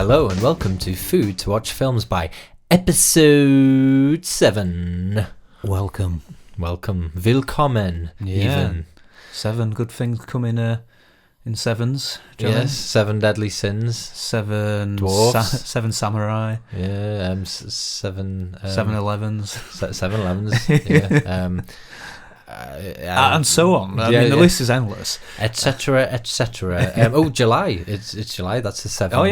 Hello and welcome to Food to Watch Films by Episode 7. Welcome. Willkommen. Yeah. Even. 7 good things come in sevens. Yes, 7 deadly sins. 7 dwarfs. 7 samurai. Yeah, 7... 7-Elevens. 7-Elevens. Yeah. And so on. I mean, the list is endless. Etc. July. It's July. That's the 7th. Oh,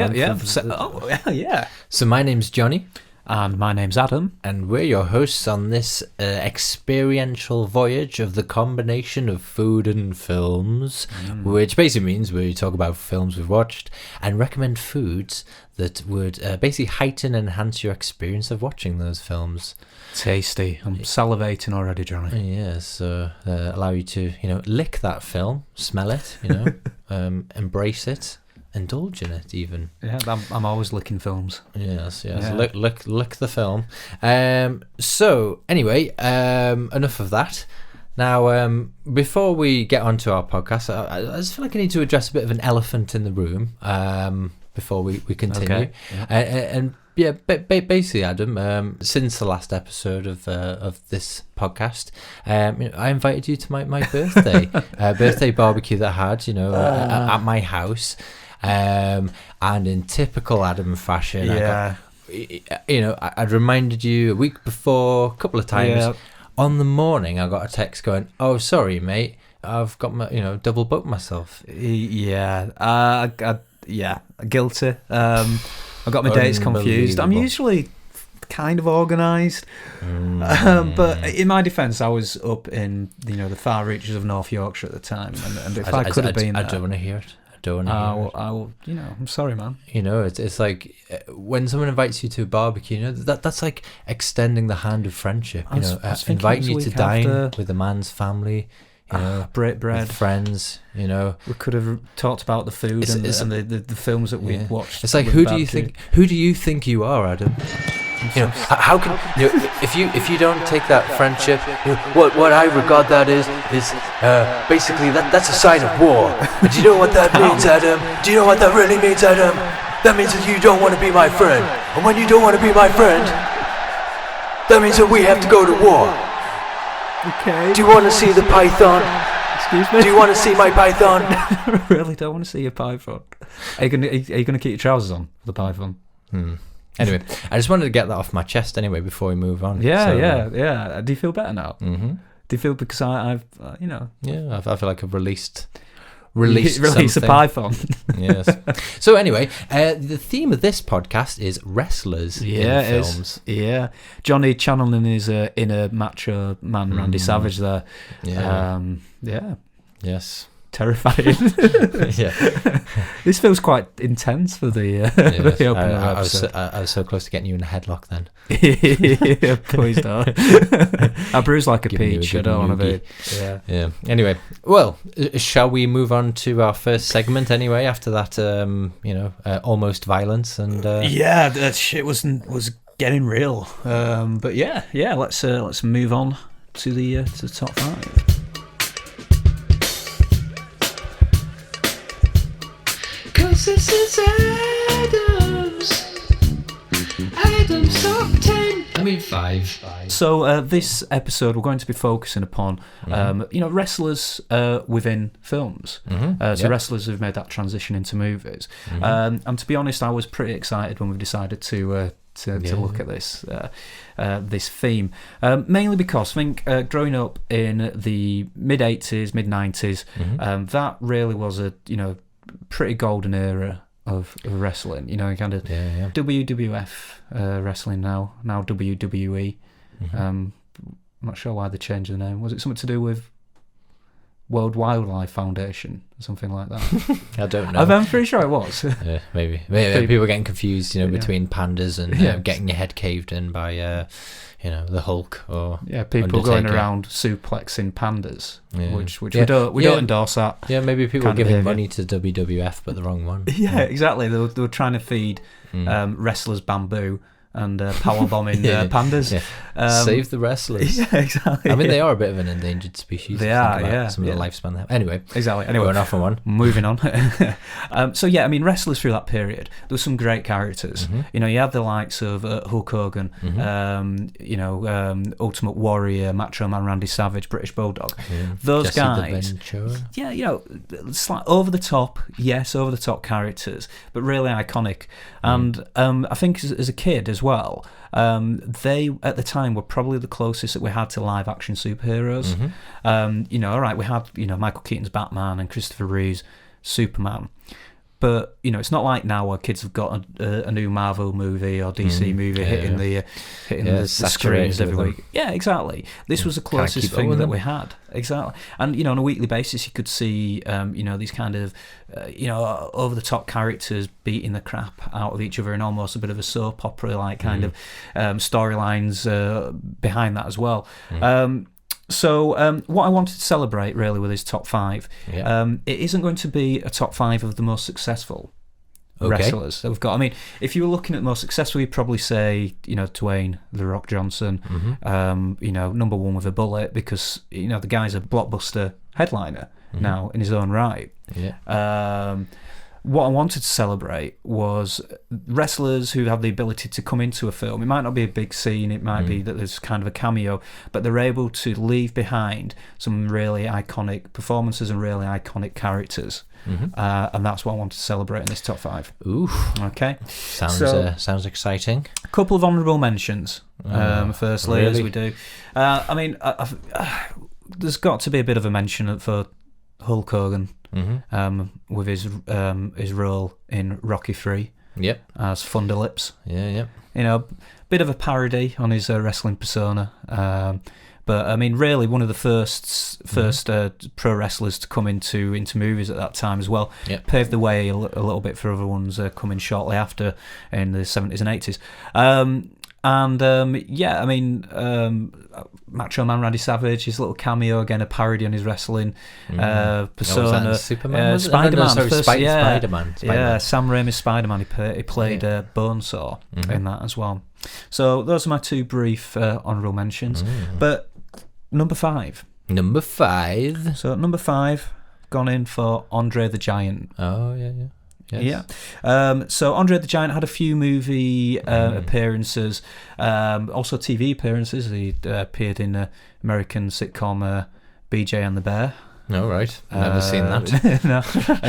month. yeah. So my name's Johnny. And my name's Adam. And we're your hosts on this experiential voyage of the combination of food and films, which basically means we talk about films we've watched and recommend foods that would basically heighten and enhance your experience of watching those films. Tasty. I'm salivating already, Johnny. Yes, so allow you to, lick that film, smell it, embrace it. Indulge in it, even. Yeah, I'm always licking films. Yes. Yeah. Look the film. So anyway, enough of that. Now, before we get on to our podcast, I just feel like I need to address a bit of an elephant in the room before we continue. Okay. Yeah. Basically, Adam, since the last episode of this podcast, I invited you to my birthday birthday barbecue that I had, at my house. And in typical Adam fashion, I'd reminded you a week before a couple of times. Yeah. On the morning, I got a text going, "Oh, sorry, mate, I've got my, double booked myself." Yeah, guilty. I got my dates confused. I'm usually kind of organised, but in my defence, I was up in the far reaches of North Yorkshire at the time, and if I could have been there, I don't want to hear it. I will. I'm sorry, man. It's like when someone invites you to a barbecue, that's like extending the hand of friendship. Inviting you to dine with a man's family. Break bread, with friends. We could have talked about the food and the films that we watched. It's like who do you think you are, Adam? How can if you don't take that friendship, what I regard that is basically that's a sign of war. And do you know what that means, Adam? Do you know what that really means, Adam? That means that you don't want to be my friend, and when you don't want to be my friend, that means that we have to go to war. Okay. Do you want to see the python? Excuse me. Do you want to see my python? I really don't want to see your python. Are you gonna keep your trousers on for the python? Anyway, I just wanted to get that off my chest anyway before we move on. Yeah. Do you feel better now? Mm-hmm. Do you feel because I've Yeah, I feel like I've released a python. Yes. So anyway, the theme of this podcast is wrestlers in films. Yeah. Johnny channeling his inner macho man Randy Savage there. Yeah. Yes. Terrifying. Yeah. This feels quite intense for the opening episode. I was so close to getting you in a headlock then. Yeah, please don't. I bruise like a peach. I don't want to be. Yeah. Anyway, well, shall we move on to our first segment anyway? After that, almost violence and. That shit was getting real. But yeah. Let's move on to the top 5. This is Adam's top 10. 5. So this episode we're going to be focusing upon wrestlers within films. So wrestlers who've made that transition into movies. And to be honest, I was pretty excited when we decided to look at this theme, mainly because I think growing up in the mid-80s, mid-90s, that really was a pretty golden era of wrestling, kind of WWF wrestling now WWE. I'm not sure why they changed the name. Was it something to do with World Wildlife Foundation or something like that? I don't know. I'm pretty sure it was. Maybe people are getting confused, between pandas and getting your head caved in by the Hulk or people Undertaker. Going around suplexing pandas, which we don't endorse that. Yeah, maybe people are giving money to WWF, but the wrong one. Yeah, exactly. They were trying to feed wrestlers bamboo, and power bombing pandas. Yeah. Save the wrestlers. Yeah, exactly. I mean, they are a bit of an endangered species. They are, Some of the lifespan they have. Anyway. Exactly. Anyway, going off on one. Moving on. So yeah, I mean, wrestlers through that period, there were some great characters. You know, you had the likes of Hulk Hogan, Ultimate Warrior, Macho Man Randy Savage, British Bulldog. Those Jesse guys. Yeah, you know, it's like over the top characters, but really iconic. And I think as a kid as well, they at the time were probably the closest that we had to live action superheroes. You know, all right, we had, you know, Michael Keaton's Batman and Christopher Reeve's Superman, but you know, it's not like now where kids have got a new Marvel movie or DC movie hitting the screens every week. Yeah, exactly. This was the closest thing that we had. Exactly. And you know, on a weekly basis, you could see you know, these kind of over the top characters beating the crap out of each other, and almost a bit of a soap opera like kind of storylines behind that as well. So what I wanted to celebrate really with his top 5, it isn't going to be a top 5 of the most successful wrestlers that we've got. I mean, if you were looking at most successful, you'd probably say, you know, Dwayne "The Rock" Johnson, you know, number 1 with a bullet, because, you know, the guy's a blockbuster headliner now in his own right. What I wanted to celebrate was wrestlers who have the ability to come into a film. It might not be a big scene, it might be that there's kind of a cameo, but they're able to leave behind some really iconic performances and really iconic characters. And that's what I wanted to celebrate in this top 5. Ooh. Okay. Sounds exciting. A couple of honourable mentions, firstly, really? as we do. I mean, there's got to be a bit of a mention for Hulk Hogan. With his role in Rocky III as Thunder Lips. You know, bit of a parody on his wrestling persona, but I mean, really one of the first pro wrestlers to come into movies at that time as well. Paved the way a little bit for other ones coming shortly after in the 70s and 80s. I mean, Macho Man Randy Savage, his little cameo, again a parody on his wrestling persona. Superman? Spider-Man. Spider-Man. Yeah, Sam Raimi's Spider-Man. He played Bonesaw in that as well. So those are my 2 brief honourable mentions. But number 5. So number 5, gone in for Andre the Giant. Oh, yeah. Yes. So Andre the Giant had a few movie appearances, also TV appearances. He appeared in American sitcom BJ and the Bear. Oh, right. Never seen that. No.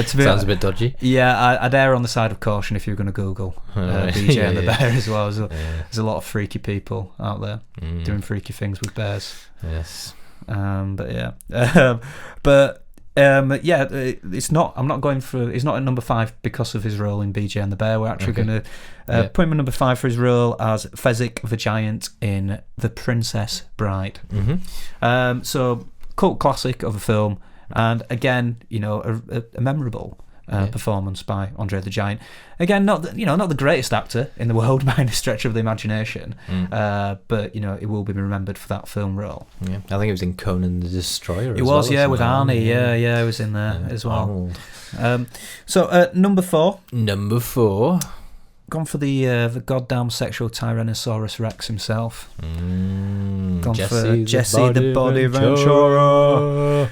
Sounds a bit dodgy. Yeah, I'd err on the side of caution if you're going to Google BJ and the Bear as well. There's a lot of freaky people out there doing freaky things with bears. Yes. It's not. I'm not going for. He's not at number 5 because of his role in BJ and the Bear. We're actually going to put him at number 5 for his role as Fezzik the Giant in The Princess Bride. So cult classic of a film, and again, you know, a memorable performance by Andre the Giant. Again, not the greatest actor in the world by any stretch of the imagination, but you know, he will be remembered for that film role. I think he was in Conan the Destroyer. He was, with Arnie. Yeah, he was in there as well. So number 4. Gone for the goddamn sexual Tyrannosaurus Rex himself. Gone for Jesse the Body Ventura.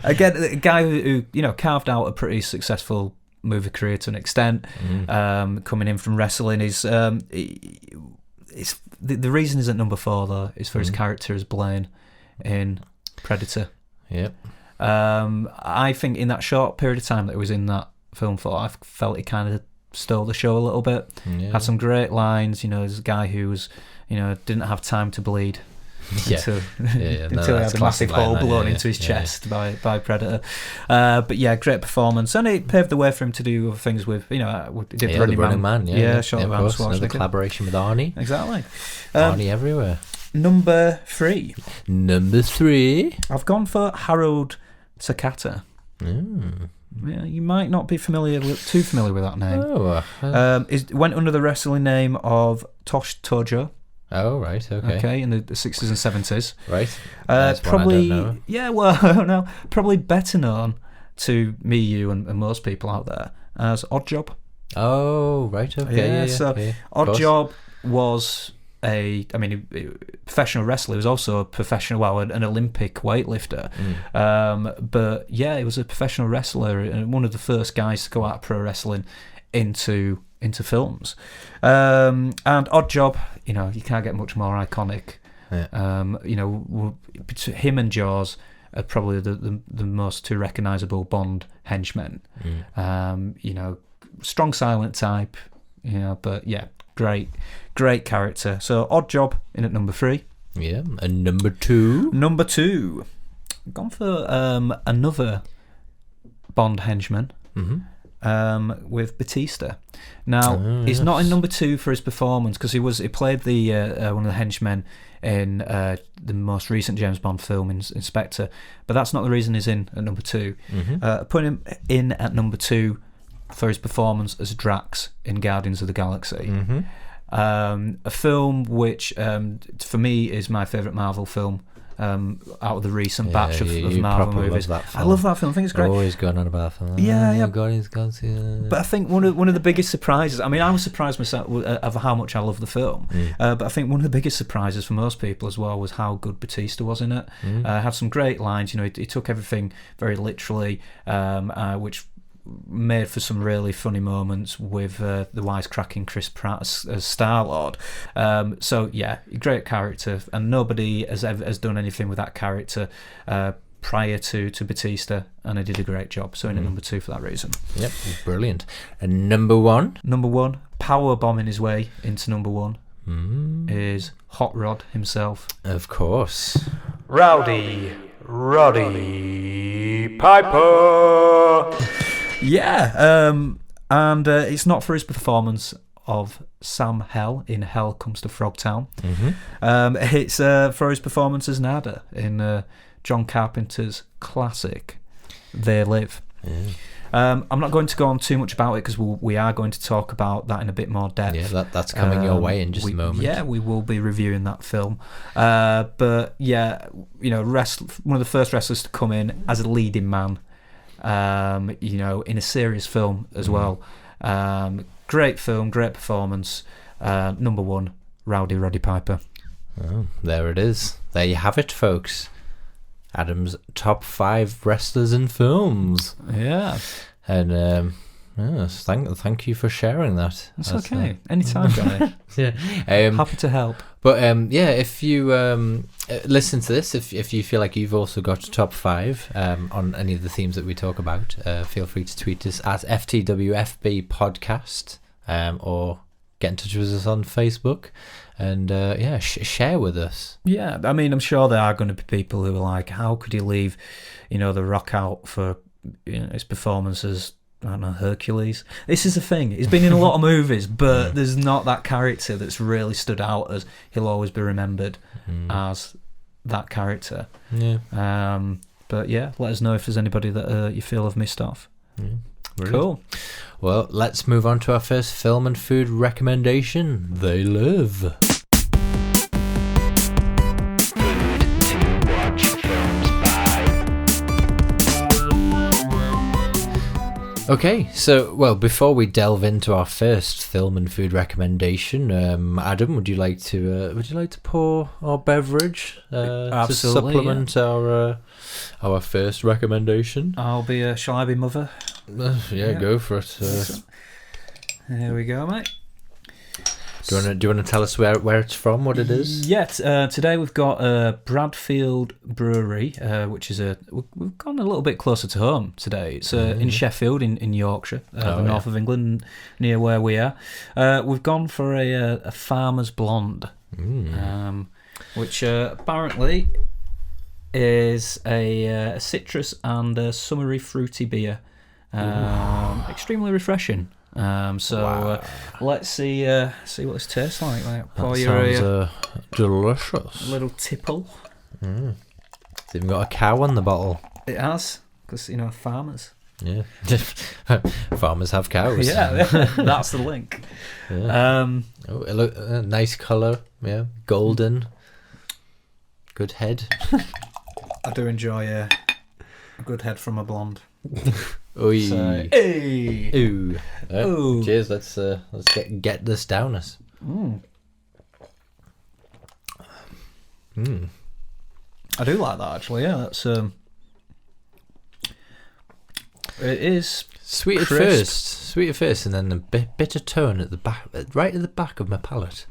Again, a guy who you know, carved out a pretty successful movie career to an extent. Coming in from wrestling, the reason he's at number 4 though is for his character as Blaine in Predator. I think in that short period of time that he was in that film for, I felt he kind of stole the show a little bit. Had some great lines. You know, there's a guy who was, you know, didn't have time to bleed until he had a massive hole blown into his chest by Predator. But yeah, great performance, and it paved the way for him to do other things with, you know, he did the Running Man. Short of course, another collaboration with Arnie. Exactly. Arnie everywhere. Number 3. I've gone for Harold Sakata. Yeah, you might not be too familiar with that name. It went under the wrestling name of Tosh Tojo. Oh, right, okay. In the 60s and 70s. Right. Probably, probably better known to me, you, and most people out there as Oddjob. Oh, right, okay. Odd Job was professional wrestler. He was also a professional, an Olympic weightlifter. But yeah, he was a professional wrestler and one of the first guys to go out of pro wrestling into films. And Odd Job, you can't get much more iconic. Him and Jaws are probably the most two recognisable Bond henchmen. Strong silent type, but yeah, great character. So Odd Job in at number 3. Yeah, and number 2. Number 2, gone for another Bond henchman. With Batista. Now he's not in number 2 for his performance because he played the one of the henchmen in the most recent James Bond film, Inspector. But that's not the reason he's in at number 2. Putting him in at number 2 for his performance as Drax in Guardians of the Galaxy. A film which for me is my favourite Marvel film. Out of the recent batch of Marvel movies. I love that film. I think it's great. Always going on about that film. Yeah. Guardians of the Galaxy. But I think one of the biggest surprises. I mean, I was surprised myself of how much I love the film. But I think one of the biggest surprises for most people as well was how good Batista was in it. Had some great lines. He took everything very literally, which made for some really funny moments with the wisecracking Chris Pratt as Star-Lord. So yeah, great character, and nobody has done anything with that character prior to Batista, and he did a great job. So in at number 2 for that reason. Yep, brilliant. And number 1? Number 1, power bombing his way into number 1 is Hot Rod himself. Of course. Roddy Piper. Yeah, and it's not for his performance of Sam Hell in Hell Comes to Frogtown. It's for his performance as Nada in John Carpenter's classic They Live. I'm not going to go on too much about it because we are going to talk about that in a bit more depth. Yeah, that's coming your way in just a moment. Yeah, we will be reviewing that film. But yeah, one of the first wrestlers to come in as a leading man. In a serious film as well. Great film, great performance. Number 1, Roddy Piper. Oh, there it is. There you have it, folks. Adam's top 5 wrestlers in films. Yeah. And thank you for sharing that. That's okay. Anytime, Johnny. Yeah. Happy to help. But if you listen to this, if you feel like you've also got top 5 on any of the themes that we talk about, feel free to tweet us at FTWFB Podcast, or get in touch with us on Facebook, and share with us. Yeah, I mean, I'm sure there are going to be people who are like, how could he leave, The Rock out for his performances? I don't know, Hercules. This is the thing. He's been in a lot of movies, but there's not that character that's really stood out as he'll always be remembered as that character. Yeah. But yeah, let us know if there's anybody that you feel have missed off. Really? Cool. Well, let's move on to our first film and food recommendation. They Live. Okay, so before we delve into our first film and food recommendation, Adam, would you like to pour our beverage to supplement our first recommendation? Shall I be mother? Yeah, go for it. Here we go, mate. Do you want to tell us where it's from, what it is? Yeah, today we've got Bradfield Brewery, which is we've gone a little bit closer to home today. It's in Sheffield, in Yorkshire, the north of England, near where we are. We've gone for a Farmer's Blonde, which apparently is a citrus and a summery fruity beer. Extremely refreshing. Let's see what this tastes like. That sounds delicious. Little tipple. It's even got a cow on the bottle. It has, because farmers. Yeah, farmers have cows. Yeah, that's the link. Yeah. Nice colour. Yeah, golden. Good head. I do enjoy a good head from a blonde. Oi. So, hey. Ooh. Ooh. Cheers. Let's get this down us. I do like that actually. Yeah, that's it is Sweet at first, and then a bitter tone at the back, right at the back of my palate.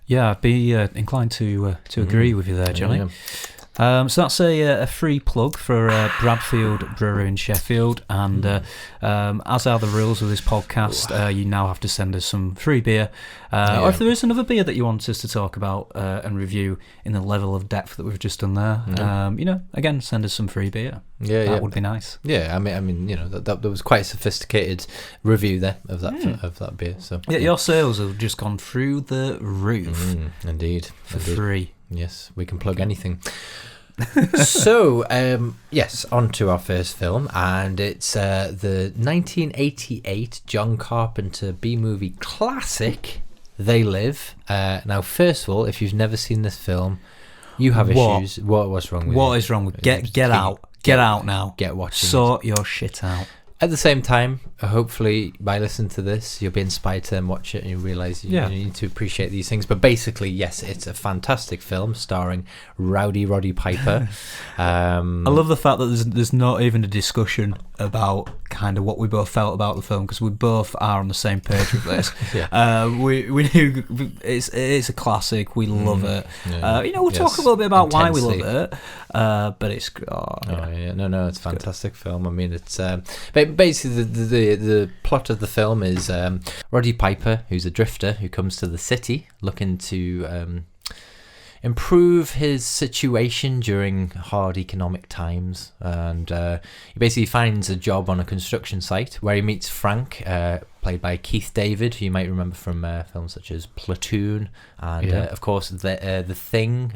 Yeah, I'd be inclined to agree with you there, Johnny. Yeah. So that's a free plug for Bradfield Brewery in Sheffield, and as are the rules of this podcast, you now have to send us some free beer, or if there is another beer that you want us to talk about and review in the level of depth that we've just done there, again, send us some free beer. That would be nice. Yeah, I mean, that was quite a sophisticated review there of that beer. So your sales have just gone through the roof. Indeed, for free. Yes, we can plug anything. So, yes, on to our first film, and it's the 1988 John Carpenter B-movie classic, They Live. Now, first of all, if you've never seen this film, you have issues. What's wrong with you? What is wrong with Get out. Get out now. Get watching. Sort your shit out. At the same time, hopefully by listening to this, you'll be inspired to then watch it and you realise you need to appreciate these things. But basically, yes, it's a fantastic film starring Rowdy Roddy Piper. I love the fact that there's not even a discussion about kind of what we both felt about the film, because we both are on the same page with this. We knew it's a classic. We love it. We'll talk a little bit about why we love it. But it's it's a fantastic film. I mean, it's basically the plot of the film is Roddy Piper, who's a drifter who comes to the city looking to improve his situation during hard economic times, and he basically finds a job on a construction site where he meets Frank, played by Keith David, who you might remember from films such as Platoon and of course the Thing,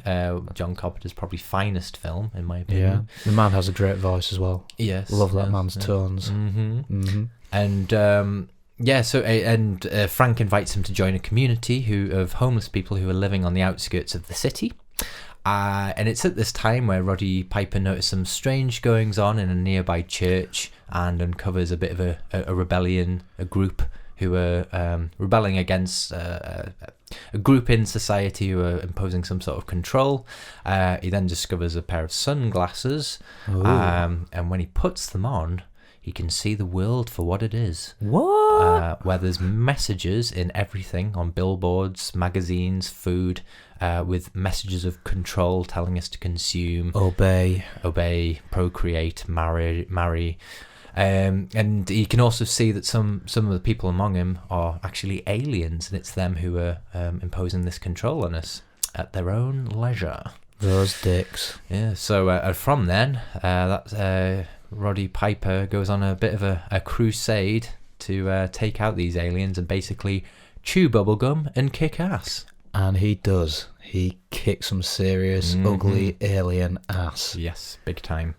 John Carpenter's probably finest film in my opinion. The man has a great voice as well. Yes, love that man's tones. And Frank invites him to join a community of homeless people who are living on the outskirts of the city. And it's at this time where Roddy Piper noticed some strange goings on in a nearby church and uncovers a bit of a rebellion, a group who are rebelling against a group in society who are imposing some sort of control. He then discovers a pair of sunglasses, and when he puts them on, he can see the world for what it is. What? Where there's messages in everything, on billboards, magazines, food, with messages of control telling us to consume, obey, procreate, marry. And he can also see that some of the people among him are actually aliens, and it's them who are imposing this control on us at their own leisure. Those dicks. Yeah, so from then, Roddy Piper goes on a bit of a crusade to take out these aliens and basically chew bubblegum and kick ass. And he does. He kicks some serious, ugly alien ass. Yes, big time.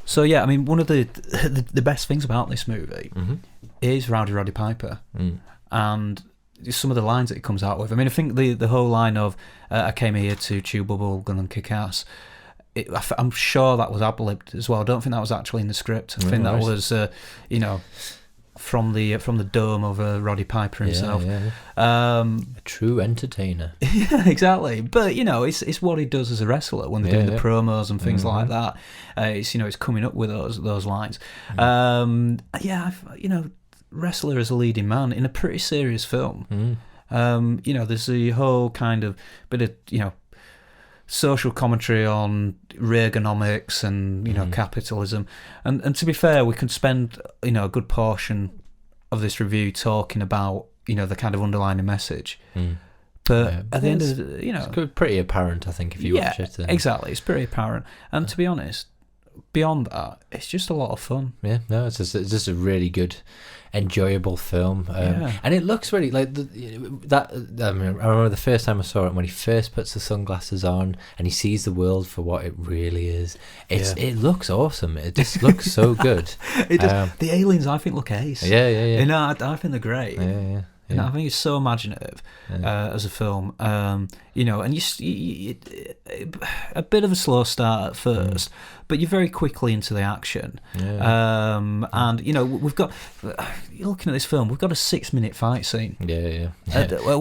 So yeah, I mean, one of the best things about this movie is Roddy Piper, and some of the lines that he comes out with. I mean, I think the whole line of "I came here to chew bubblegum and kick ass." I'm sure that was ad-libbed as well. I don't think that was actually in the script. I think that was, from the dome of Roddy Piper himself. A true entertainer. Yeah, exactly. But it's what he does as a wrestler when they're doing the promos and things like that. It's coming up with those lines. Wrestler as a leading man in a pretty serious film. There's a whole kind of bit of social commentary on Reaganomics and capitalism, and to be fair, we could spend a good portion of this review talking about the kind of underlying message. But at the end of it's pretty apparent, I think, if you watch it. Exactly, it's pretty apparent. And to be honest, beyond that, it's just a lot of fun. Yeah, no, it's just a really good, enjoyable film, and it looks really like that. I remember the first time I saw it, when he first puts the sunglasses on and he sees the world for what it really is. It looks awesome. It just looks so good. It does. The aliens, I think, look ace. Yeah. I think they're great. Yeah. You know, I think it's so imaginative as a film. You know, and a bit of a slow start at first, but you're very quickly into the action. And you know, we've got, you're looking at this film, we've got a 6-minute fight scene.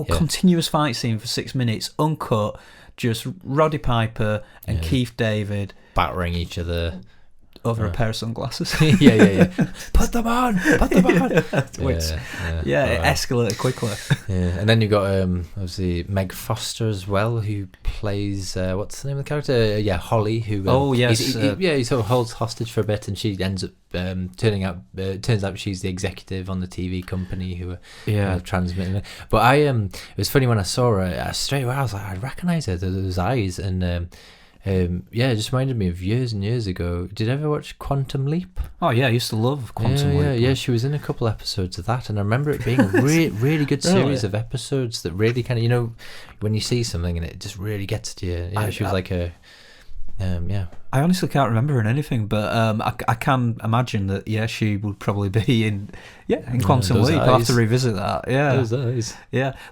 Continuous fight scene for 6 minutes, uncut. Just Roddy Piper and Keith David battering each other over a pair of sunglasses. Put them on. It escalated quickly. And then you've got obviously Meg Foster as well, who plays what's the name of the character? Holly, who he sort of holds hostage for a bit, and she ends up turns out she's the executive on the TV company who are transmitting it. But it was funny when I saw her straight away. I was like, I recognise her, those eyes, and it just reminded me of years and years ago. Did you ever watch Quantum Leap? Oh yeah, I used to love Quantum Leap. Yeah, she was in a couple episodes of that, and I remember it being a really good series of episodes that really kind of, you know, when you see something and it just really gets to you. Yeah, she was like a I honestly can't remember in anything, but I can imagine that she would probably be in Quantum Leap. I'll have to revisit that. Those eyes.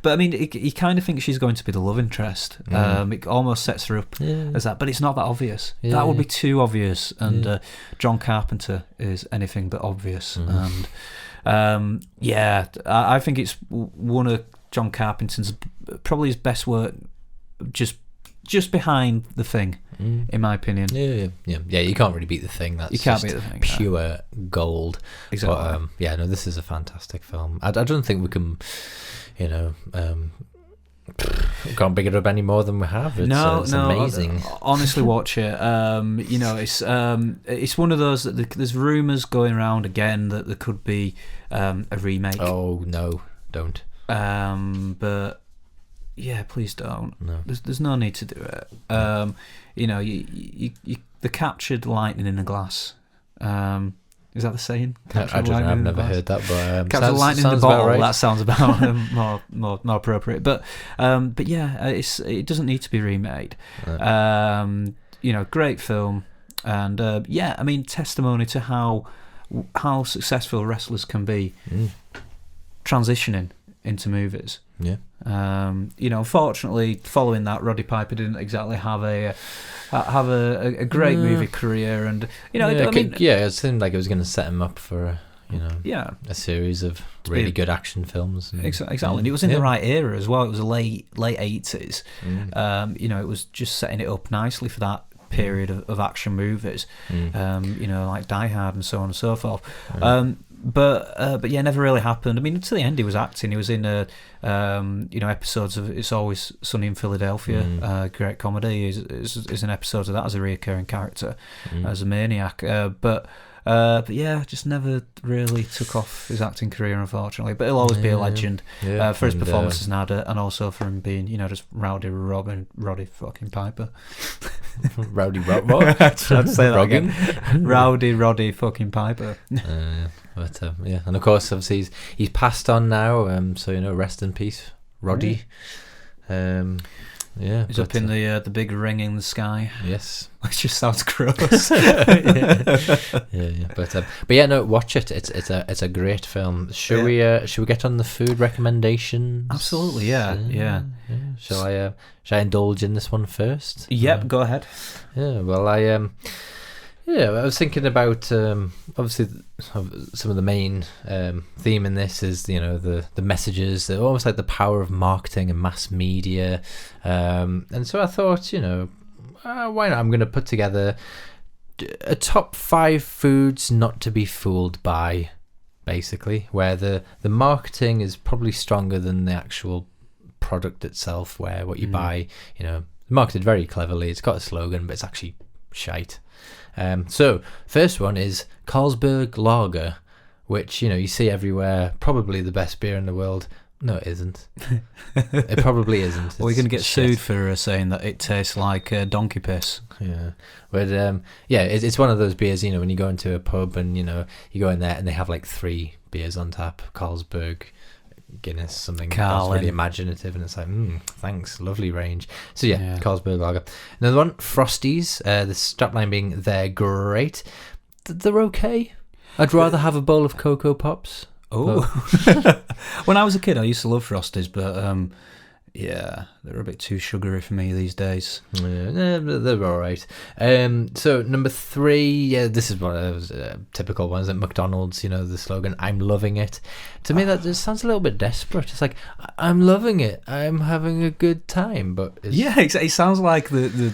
But I mean, you kind of think she's going to be the love interest. It almost sets her up as that, but it's not that obvious. That would be too obvious, and John Carpenter is anything but obvious. And I think it's one of John Carpenter's probably his best work, just behind The Thing, in my opinion. You can't really beat The Thing. That's, you can't beat The Thing. Pure gold. Exactly. But, this is a fantastic film. I don't think we can, can't big it up any more than we have. It's amazing. Honestly, watch it. It's one of those that there's rumours going around again that there could be a remake. Oh no, don't. But. Yeah, please don't. No. There's no need to do it. The captured lightning in a glass. Is that the saying? I've never heard that, but captured lightning in a bottle. Right. That sounds about more appropriate. But it doesn't need to be remade. Right. Great film, and I mean, testimony to how successful wrestlers can be transitioning into movies. Yeah. Unfortunately, following that, Roddy Piper didn't exactly have a great movie career, and it seemed like it was going to set him up for a series of really good action films. Exactly, and it was in the right era as well. It was the late 80s. It was just setting it up nicely for that period of action movies. Like Die Hard and so on and so forth. But never really happened. I mean, to the end, he was acting. He was in episodes of It's Always Sunny in Philadelphia. Great comedy. He's in episodes of that as a reoccurring character, as a maniac. But just never really took off his acting career, unfortunately. But he'll always be a legend for his performances and also for him being, just Roddy fucking Piper. Rowdy Roddy. I'd say that again. Rowdy Roddy fucking Piper. But and of course, obviously he's passed on now. So rest in peace, Roddy. He's up in the big ring in the sky. Yes, which just sounds gross. But watch it. It's a great film. Should we get on the food recommendations? Absolutely, yeah. Shall I indulge in this one first? Yep, go ahead. Yeah, well, I was thinking about obviously some of the main theme in this is the messages, almost like the power of marketing and mass media, and so I thought why not? I'm going to put together a top 5 foods not to be fooled by, basically, where the marketing is probably stronger than the actual product itself, where what you buy, marketed very cleverly. It's got a slogan, but it's actually shite. So first one is Carlsberg Lager, which you see everywhere. Probably the best beer in the world. No, it isn't. It probably isn't. We're going to get sued for saying that it tastes like donkey piss. Yeah, but it's one of those beers. When you go into a pub and you go in there and they have like 3 beers on tap: Carlsberg, Guinness, something that's really imaginative, and it's like, thanks, lovely range. So Carlsberg Lager. Another one, Frosties. The strapline being they're great. They're okay. I'd rather have a bowl of Cocoa Pops Oh, when I was a kid, I used to love Frosties, but yeah, they're a bit too sugary for me these days. Yeah, they're all right. So number 3, yeah, this is one of those typical ones at McDonald's. You know, the slogan, "I'm loving it." To me, that just sounds a little bit desperate. It's like, I'm loving it. I'm having a good time, but yeah, it sounds like the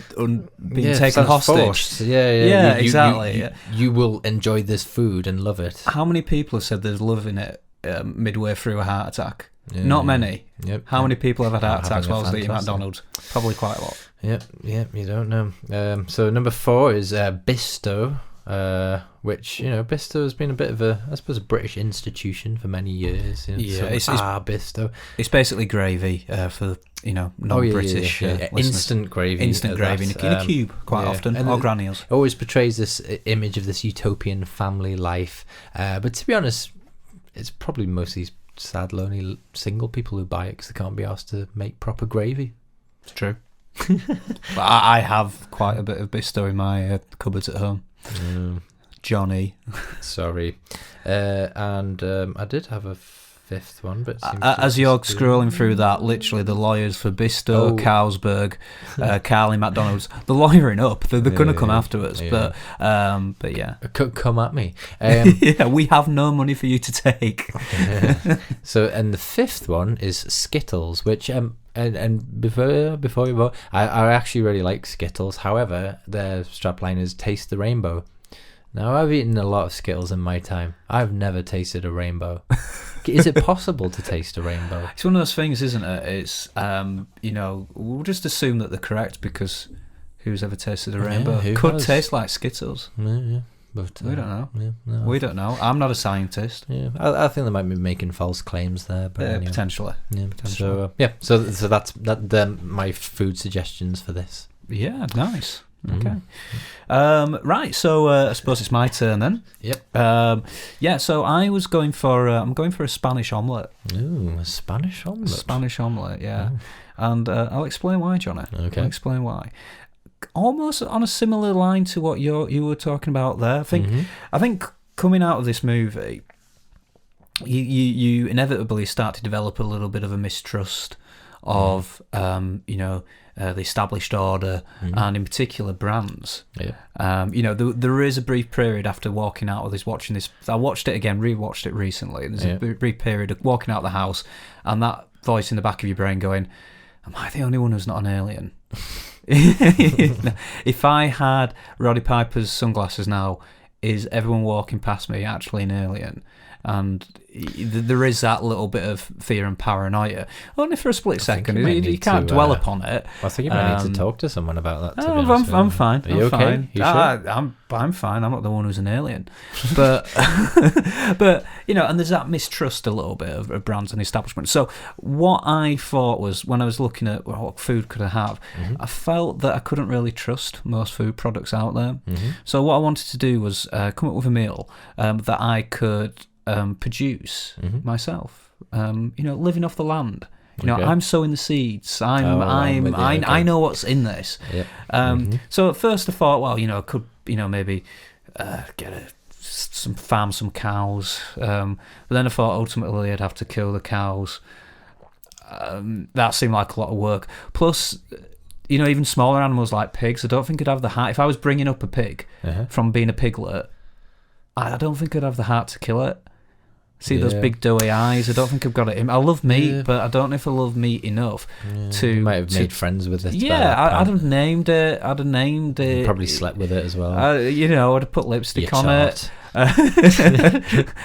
being taken hostage. Forced. Yeah, exactly. You will enjoy this food and love it. How many people have said they're loving it midway through a heart attack? Yeah, Not many. Yep. How many people have had heart attacks Having a whilst eating fantastic- McDonald's? Probably quite a lot. Yep, you don't know. So number 4 is Bisto, which, you know, Bisto has been a bit of a, I suppose, a British institution for many years. You know, Yeah, it's Bisto. It's basically gravy for, you know, non-British listeners. Instant gravy. Instant gravy in a cube quite often, and or granules. It always portrays this image of this utopian family life. But to be honest, it's probably mostly sad, lonely, single people who buy it because they can't be asked to make proper gravy. It's true. But I have quite a bit of Bisto in my cupboards at home. Johnny. Sorry. And I did have a 5th one, but as you're scrolling through that, literally the lawyers for Bisto, Carlsberg, Carly, McDonald's, they're lawyering up. They're going to come after us, but yeah. Come at me. Yeah, we have no money for you to take. So, and the 5th one is Skittles, which and before we vote, I actually really like Skittles. However, their strapline is "Taste the Rainbow." Now, I've eaten a lot of Skittles in my time. I've never tasted a rainbow. Is it possible to taste a rainbow? It's one of those things, isn't it? It's you know, we'll just assume that they're correct because who's ever tasted a rainbow? Could taste like Skittles. Yeah. But we don't know. Yeah, no. We don't know. I'm not a scientist. Yeah, I think they might be making false claims there, but anyway. Potentially. Yeah, potentially. So that's my food suggestions for this. Yeah, nice. Okay. Right. So I suppose it's my turn then. Yep. Yeah. So I was going for I'm going for a Spanish omelette. Ooh, a Spanish omelette. Spanish omelette. Yeah. And I'll explain why, Johnny. Okay. I'll explain why. Almost on a similar line to what you were talking about there. I think coming out of this movie, you inevitably start to develop a little bit of a mistrust of you know, the established order and in particular brands. Yeah. You know, there is a brief period after walking out of this, watching this. I watched it again, rewatched it recently. And there's a brief period of walking out the house and that voice in the back of your brain going, "Am I the only one who's not an alien?" If I had Roddy Piper's sunglasses now, is everyone walking past me actually an alien? And there is that little bit of fear and paranoia, only for a split second. You can't dwell upon it. I think you might need to talk to someone about that. I'm fine. Are you okay? Fine. You sure? I'm fine. I'm not the one who's an alien, but but you know, and there's that mistrust a little bit of brands and establishment. So what I thought was, when I was looking at what food could I have, I felt that I couldn't really trust most food products out there. So what I wanted to do was come up with a meal that I could produce myself. You know, living off the land. You know, I'm sowing the seeds. I know what's in this. So at first I thought, well, you know, I could, you know, maybe get some cows. But then I thought ultimately I'd have to kill the cows. That seemed like a lot of work. Plus, you know, even smaller animals like pigs, I don't think I'd have the heart. If I was bringing up a pig from being a piglet, I don't think I'd have the heart to kill it. See those big doughy eyes? I don't think I've got it in. I love meat, but I don't know if I love meat enough to... You might have made friends with it. Yeah, I'd have named it. You probably slept with it as well. You know, I'd have put lipstick on it.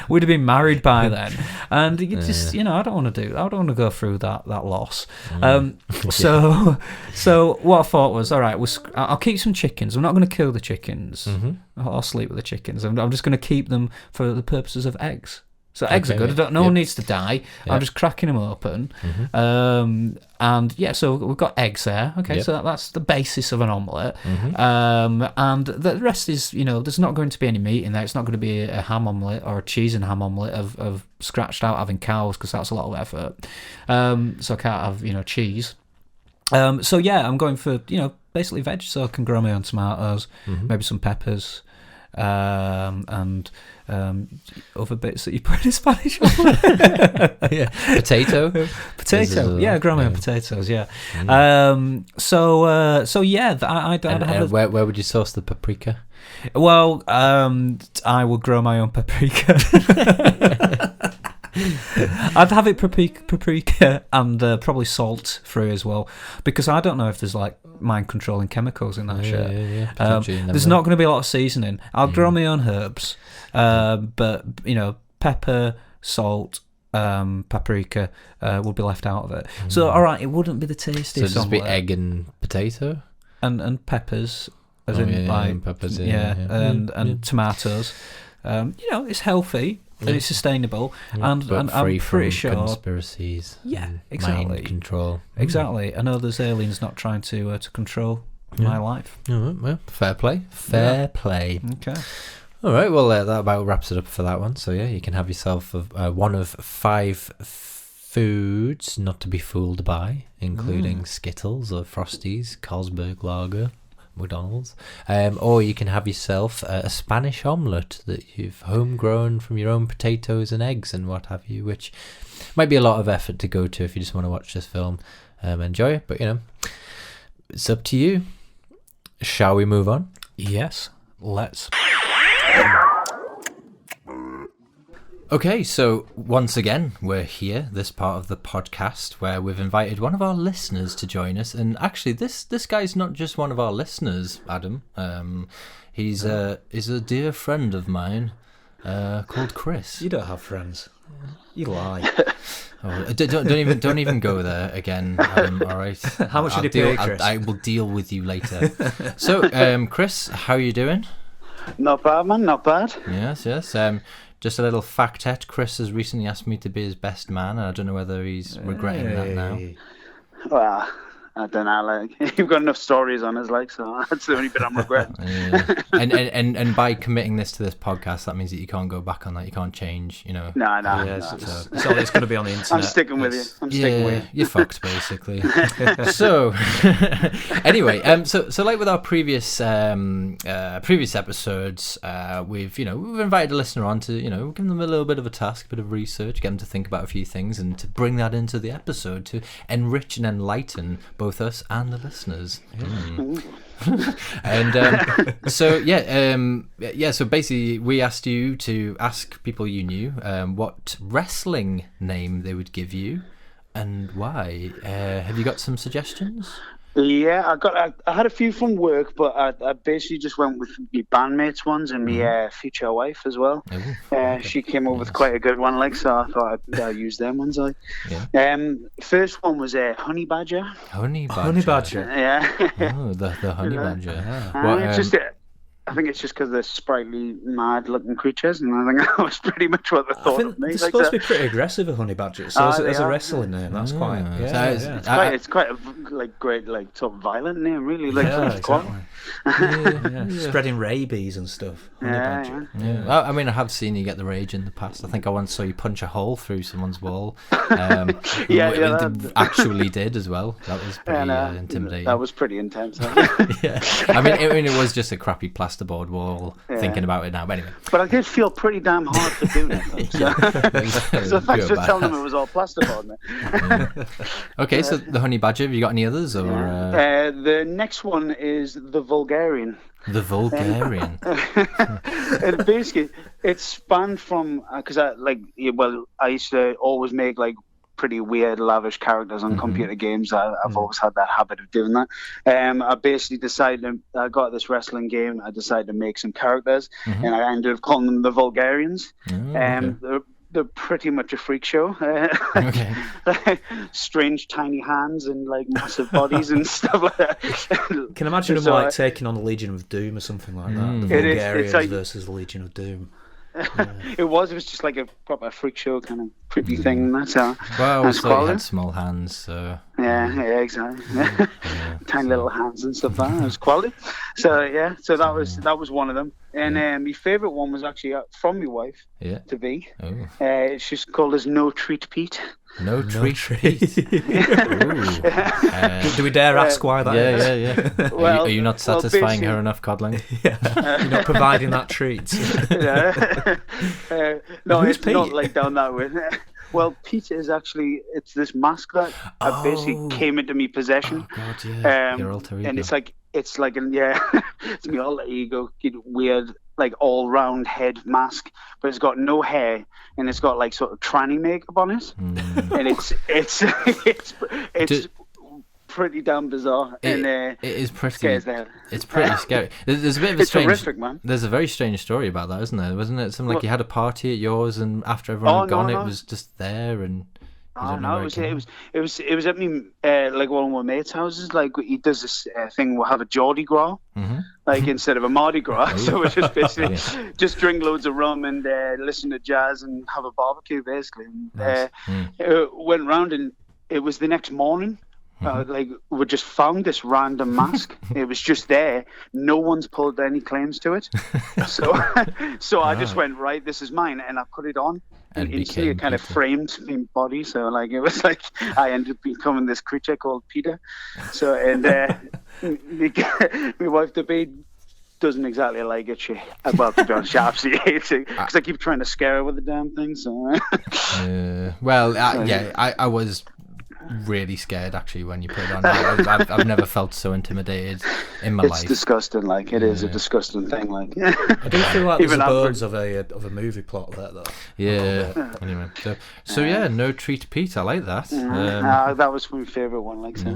We'd have been married by then. And you just, you know, I don't want to go through that loss. So what I thought was, all right, I'll keep some chickens. I'm not going to kill the chickens. I'll sleep with the chickens. I'm just going to keep them for the purposes of eggs. So eggs are good. No one needs to die. I'm just cracking them open. And yeah, so we've got eggs there. Okay, so that's the basis of an omelette. And the rest is, you know, there's not going to be any meat in there. It's not going to be a ham omelette or a cheese and ham omelette of scratched out having cows, because that's a lot of effort. So I can't have, you know, cheese. So yeah, I'm going for, you know, basically veg, so I can grow my own tomatoes, maybe some peppers. and other bits that you put in Spanish omelette. Yeah, potato. Potato, yeah, grow my own potatoes, yeah. So yeah, I'd have where would you source the paprika? Well, I would grow my own paprika. I'd have it paprika and probably salt through as well, because I don't know if there's like mind controlling chemicals in that shit. Yeah. There's not going to be a lot of seasoning. I'll grow my own herbs, but pepper, salt, paprika would be left out of it. So all right, it wouldn't be the tastiest. So just be egg and potato and peppers, as peppers, and tomatoes. It's healthy. And it's sustainable, and I'm pretty sure conspiracies. Yeah, exactly. Mind control. Exactly. I know there's aliens not trying to control my life. Well, fair play. Fair play. Okay. All right. Well, that about wraps it up for that one. So yeah, you can have yourself one of 5 foods not to be fooled by, including Skittles or Frosties, Carlsberg Lager, McDonald's, or you can have yourself a Spanish omelette that you've homegrown from your own potatoes and eggs and what have you, which might be a lot of effort to go to if you just want to watch this film, enjoy it, but it's up to you. Shall we move on? Yes, let's. Okay, so once again, we're here, this part of the podcast, where we've invited one of our listeners to join us. And actually, this guy's not just one of our listeners, Adam. He's a dear friend of mine called Chris. You don't have friends. You lie. Don't even go there again, Adam, all right? How much did you pay, Chris? I will deal with you later. So, Chris, how are you doing? Not bad, man, not bad. Yes. Just a little factet. Chris has recently asked me to be his best man, and I don't know whether he's regretting that now. Well, I don't know. Like, you've got enough stories on us, so that's the only bit I'm regretting. Yeah. and by committing this to this podcast, that means that you can't go back on that. You can't change. No. It's going to be on the internet. I'm sticking with you. I'm sticking with you. You're fucked, basically. So, anyway, so like with our previous episodes, we've invited a listener on to give them a little bit of a task, a bit of research, get them to think about a few things, and to bring that into the episode to enrich and enlighten both us and the listeners. And so basically we asked you to ask people you knew what wrestling name they would give you and why. Have you got some suggestions? Yeah, I had a few from work, but I basically just went with my bandmates ones and my future wife as well. Okay. She came up with quite a good one, so I thought I'd use them ones. First one was Honey Badger. Honey Badger. Yeah. Oh, the Honey Badger. Yeah. I think it's just because they're sprightly, mad-looking creatures, and I think that was pretty much what they thought of me. They're supposed to be pretty aggressive, a honey badger. So as a wrestling name, that's quite. It's quite a great, sort of violent name, really. Exactly. Spreading rabies and stuff. Honey badger. Yeah. Well, I mean, I have seen you get the rage in the past. I think I once saw you punch a hole through someone's wall. Actually did as well. That was pretty intimidating. That was pretty intense. Yeah. I mean, it was just a crappy plasterboard wall. Thinking about it now, but anyway. But I did feel pretty damn hard for doing it. So thanks for telling them it was all plasterboard. Okay, so the Honey Badger. Have you got any others? Or the next one is the Vulgarian. The Vulgarian. And basically, it's spanned from because I used to always make pretty weird, lavish characters on computer games. I've always had that habit of doing that. I basically decided, I got this wrestling game, I decided to make some characters, and I ended up calling them the Vulgarians. They're pretty much a freak show. Strange tiny hands and massive bodies and stuff like that. Can imagine them taking on the Legion of Doom or something like that. The Vulgarians versus the Legion of Doom. Yeah. It was just like a proper freak show kind of creepy thing. That's how. Well, I had small hands, so Yeah, exactly. Tiny little hands and stuff. That was quality. So that was one of them. And my favourite one was actually from my wife to be. Oh. She's called us No Treat Pete. No treat. Do we dare ask why that is? Yeah. Well, are you not satisfying her enough coddling? You're not providing that treat. No, Who's it's not Pete? like down that way. Well, Pete is actually, it's this mask that basically came into me possession. Oh God, yeah. Your alter ego. And it's like it's me alter ego, weird, like all round head mask, but it's got no hair and it's got like sort of tranny makeup on it, and it's pretty damn bizarre. It is pretty. Scares the hell. It's pretty scary. There's a bit of a It's strange. horrific, man. There's a very strange story about that, isn't there? Wasn't it something like you had a party at yours, and after everyone had gone, it was just there, and. Oh no! It was at me like one of my mates' houses. Like he does this thing. We'll have a Geordie Gras, like instead of a Mardi Gras. So we just basically just drink loads of rum and listen to jazz and have a barbecue, basically. And, went round, and it was the next morning. Like we just found this random mask. It was just there. No one's pulled any claims to it. So I just went, right, this is mine, and I put it on. And instantly it kind of framed my body, so like it was like I ended up becoming this creature called Peter. So and my wife to be doesn't exactly like it. She absolutely hates it because I keep trying to scare her with the damn thing. So I was really scared actually when you put it on. I've never felt so intimidated in my life. It's disgusting. Like it is a disgusting thing. Like I do feel like there's a bones of a movie plot there though. Yeah. Anyway, so No Treat Pete. I like that. That was my favourite one. Like so.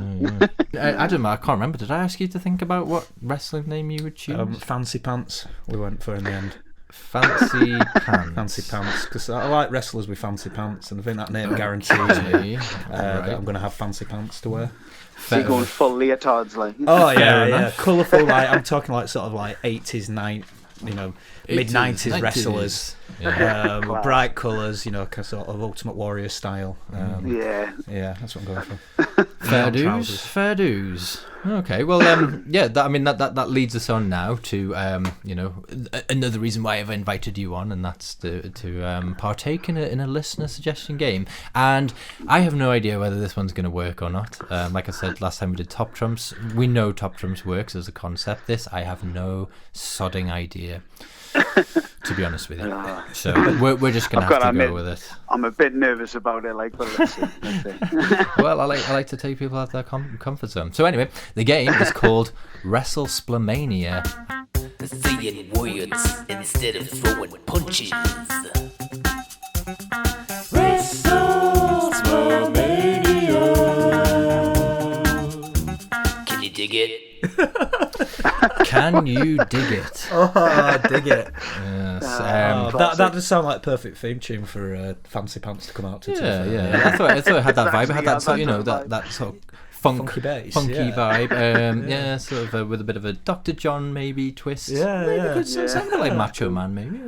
Adam, I can't remember. Did I ask you to think about what wrestling name you would choose? Fancy Pants. We went for in the end. Fancy Pants. Fancy Pants, because I like wrestlers with fancy pants, and I think that name guarantees me that I'm going to have fancy pants to wear. So you're going full leotards, like. Oh yeah, colourful. Like I'm talking like sort of like 80s, mid 90s wrestlers. Bright colours, kind of sort of Ultimate Warrior style. That's what I'm going for. Fair dues. Okay, well, that leads us on now to another reason why I've invited you on, and that's to partake in a listener suggestion game. And I have no idea whether this one's going to work or not. Like I said last time we did Top Trumps, we know Top Trumps works as a concept. This I have no sodding idea. To be honest with you, so we're just gonna have to go with it. I'm a bit nervous about it, but let's see. Well, I like to take people out of their comfort zone. So anyway, the game is called Wrestle Splamania. Saying words instead of throwing punches. Wrestle Splamania. Can you dig it? Can you dig it? Oh, I dig it. Yes. That does sound like a perfect theme tune for Fancy Pants to come out to. Yeah. I thought it had that vibe. It had that sort, that sort of funky bass, vibe. Sort of with a bit of a Dr. John maybe twist. Something like Macho Man maybe.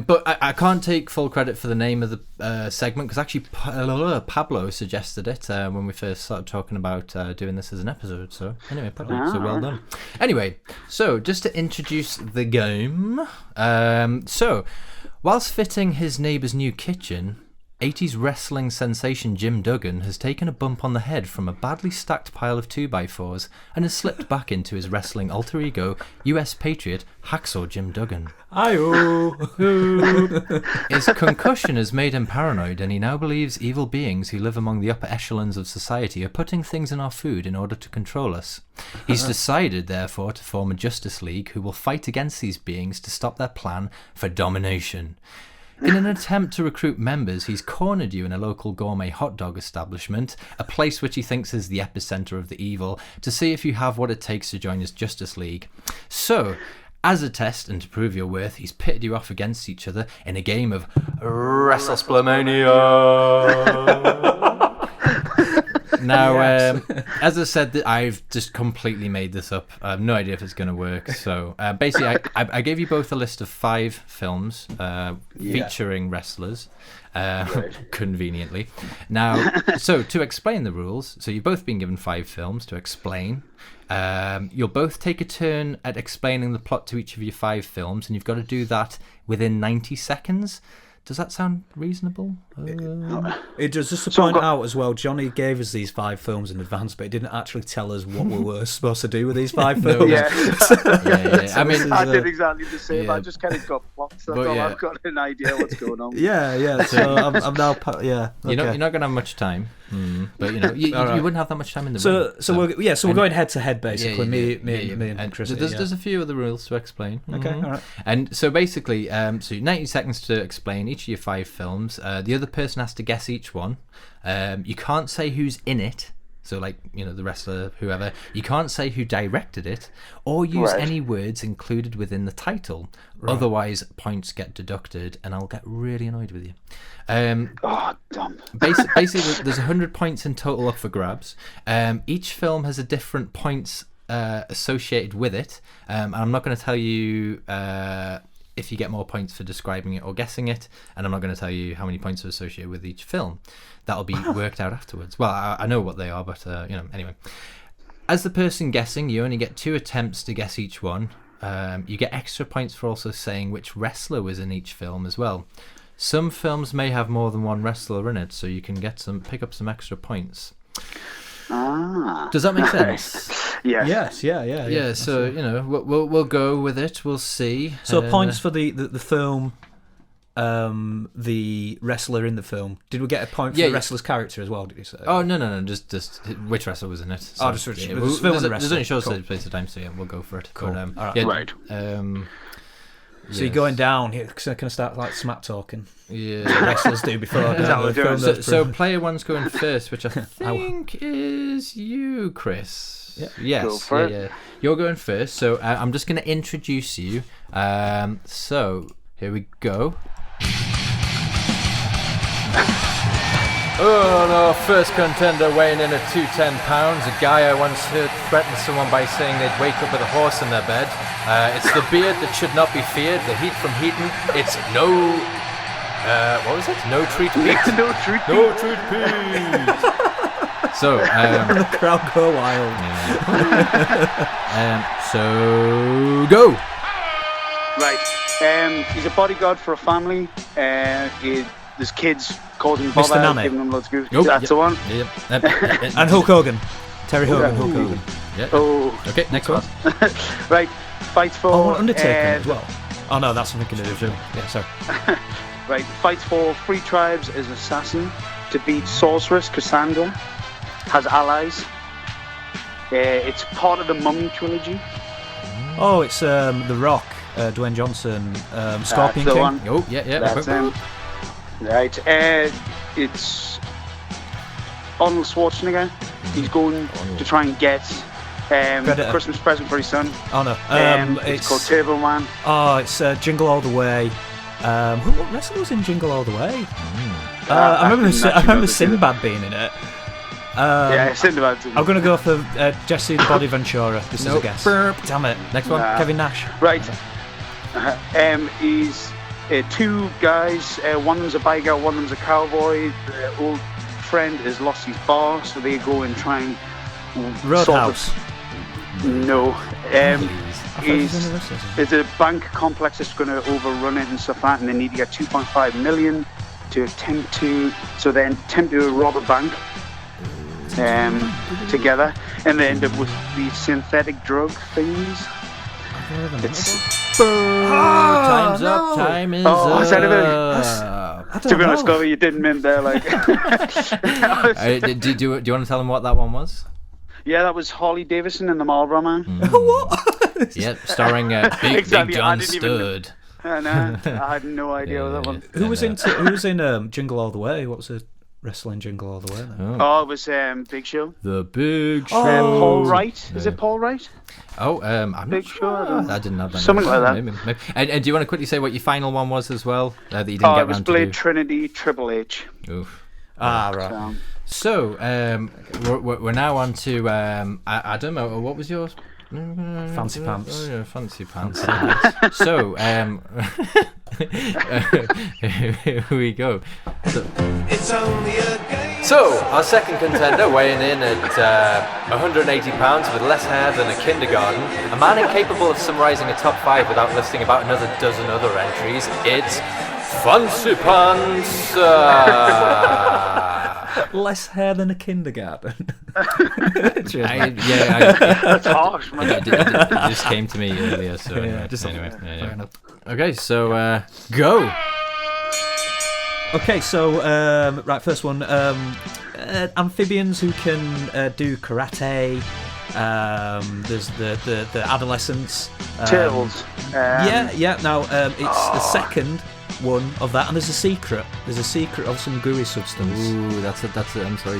But I can't take full credit for the name of the segment because actually Pablo suggested it when we first started talking about doing this as an episode. So anyway, Pablo, so well done. Anyway, so just to introduce the game. So whilst fitting his neighbour's new kitchen, 80s wrestling sensation Jim Duggan has taken a bump on the head from a badly stacked pile of 2x4s and has slipped back into his wrestling alter ego, US Patriot Hacksaw Jim Duggan. His concussion has made him paranoid, and he now believes evil beings who live among the upper echelons of society are putting things in our food in order to control us. He's decided, therefore, to form a Justice League who will fight against these beings to stop their plan for domination. In an attempt to recruit members, he's cornered you in a local gourmet hot dog establishment, a place which he thinks is the epicenter of the evil, to see if you have what it takes to join his Justice League. So, as a test and to prove your worth, he's pitted you off against each other in a game of Wrestle Splamania. Now, Yes. as I said, I've just completely made this up. I have no idea if it's going to work. So basically, I gave you both a list of 5 films featuring wrestlers, conveniently. Now, so to explain the rules, so you've both been given 5 films to explain. You'll both take a turn at explaining the plot to each of your 5 films, and you've got to do that within 90 seconds. Does that sound reasonable? It does. Just to point out as well, Johnny gave us these 5 films in advance, but he didn't actually tell us what we were supposed to do with these 5 films. Yeah. I mean, I did exactly the same. yeah. I just kind of got plots. That's But all. yeah. I've got an idea what's going on. Yeah. So I'm now. Yeah. you're not okay. going to have much time, but you All right. wouldn't have that much time in the ring. So we're going head to head basically. Yeah. Me and Chris. There's a few other rules to explain. Okay, all right. And so basically, so 90 seconds to explain each of your 5 films. The other person has to guess each one. You can't say who's in it. So, like, the wrestler, whoever. You can't say who directed it, or use any words included within the title. Otherwise, points get deducted, and I'll get really annoyed with you. Oh, dumb. Basically, there's 100 points in total up for grabs. Each film has a different points associated with it. And I'm not going to tell you if you get more points for describing it or guessing it, and I'm not going to tell you how many points are associated with each film. That'll be worked out afterwards. Well, I know what they are, but anyway. As the person guessing, you only get 2 attempts to guess each one. You get extra points for also saying which wrestler was in each film as well. Some films may have more than one wrestler in it, so you can pick up some extra points. Ah. Does that make sense? Yes. Yes. Yeah. Yeah. So we'll go with it. We'll see. So points for the film, the wrestler in the film. Did we get a point for the wrestler's character as well? Did you say? Oh no, just which wrestler was in it. So, just which yeah, film and the there's wrestler. only a short Cool. space of time, so yeah, we'll go for it. Cool. But, All right. yeah, Right. So you're going down here. So can I start like smack talking? Yeah. Wrestlers do before. Is that what we're doing? So player one's going first, which I think is you, Chris. Yeah. Yes. Go for it. Yeah. You're going first. So I'm just going to introduce you. So here we go. Oh no, first contender weighing in at 210 pounds. A guy I once heard threaten someone by saying they'd wake up with a horse in their bed. It's the beard that should not be feared, the heat from heating. It's no... what was it? No treat Pete. No truth. No treat Pete. So, The crowd go wild. so go. Right. He's a bodyguard for a family. There's kids causing Mr. bother, Nanny. giving them loads of good. Oh, That's the one. Yep. And Hulk Hogan. Terry Hogan, Yeah. Hulk Hogan. Yeah. Oh. Okay, next one. Right. Fights for. Oh, Undertaker as well. Oh no, that's something to do with him. Yeah, sorry. Right. Fights for 3 tribes as assassin to beat sorceress Cassandra. Has allies. It's part of the Mummy trilogy. Oh, it's The Rock, Dwayne Johnson, Scorpion That's the King. one. Oh, yeah. That's him. Right. It's Arnold Schwarzenegger. He's going to try and get Christmas present for his son. Oh no, it's called Turbo Man. Oh, it's Jingle All the Way. What wrestler was in Jingle All the Way? I remember Sinbad being in it. Yeah, Sinbad. I'm gonna go for Jesse the Body Ventura. This is a Nope. guess. Burp. Damn it. Next one. Kevin Nash. Right. He's 2 guys. One of them's a biker, one of them's a cowboy. The old friend has lost his bar, so they go and try and Roadhouse. No. Please. It's a bank complex that's going to overrun it and stuff like that, and they need to get 2.5 million to attempt to rob a bank together, and they end up with these synthetic drug things. Time's up. Time is up. I said it to be honest, know. Scotty, you didn't mean there. Like, Do you want to tell them what that one was? yeah, that was Harley Davidson and the Marlboro Man. Yep, starring Big Exactly, I John didn't even- Stud. And I had no idea that one. Who was in Jingle All the Way? What was the wrestling Jingle All the Way then? Oh, it was Big Show. The Big Show. Paul Wright. Is it Paul Wright? Oh, I'm Big not Show, sure. I didn't have that. Something like that. Maybe. And do you want to quickly say what your final one was as well? That you didn't Oh, get it was round to Blade do? Trinity Triple H. Oof. Ah, right. So, So we're now on to Adam. What was yours? Fancy pants. Oh, yeah, fancy pants. So here we go. So our second contender, weighing in at 180 pounds with less hair than a kindergarten, a man incapable of summarising a top 5 without listing about another dozen other entries. It's Fancy Pants. Less hair than a kindergarten. That's harsh, man. It just came to me earlier. So anyway. Fair enough. Okay, so go. Okay, so right, first one. Amphibians who can do karate. There's the adolescents. Turtles. Yeah. Now it's the second one of that, and there's a secret. There's a secret of some gooey substance. Ooh, that's it. I'm sorry.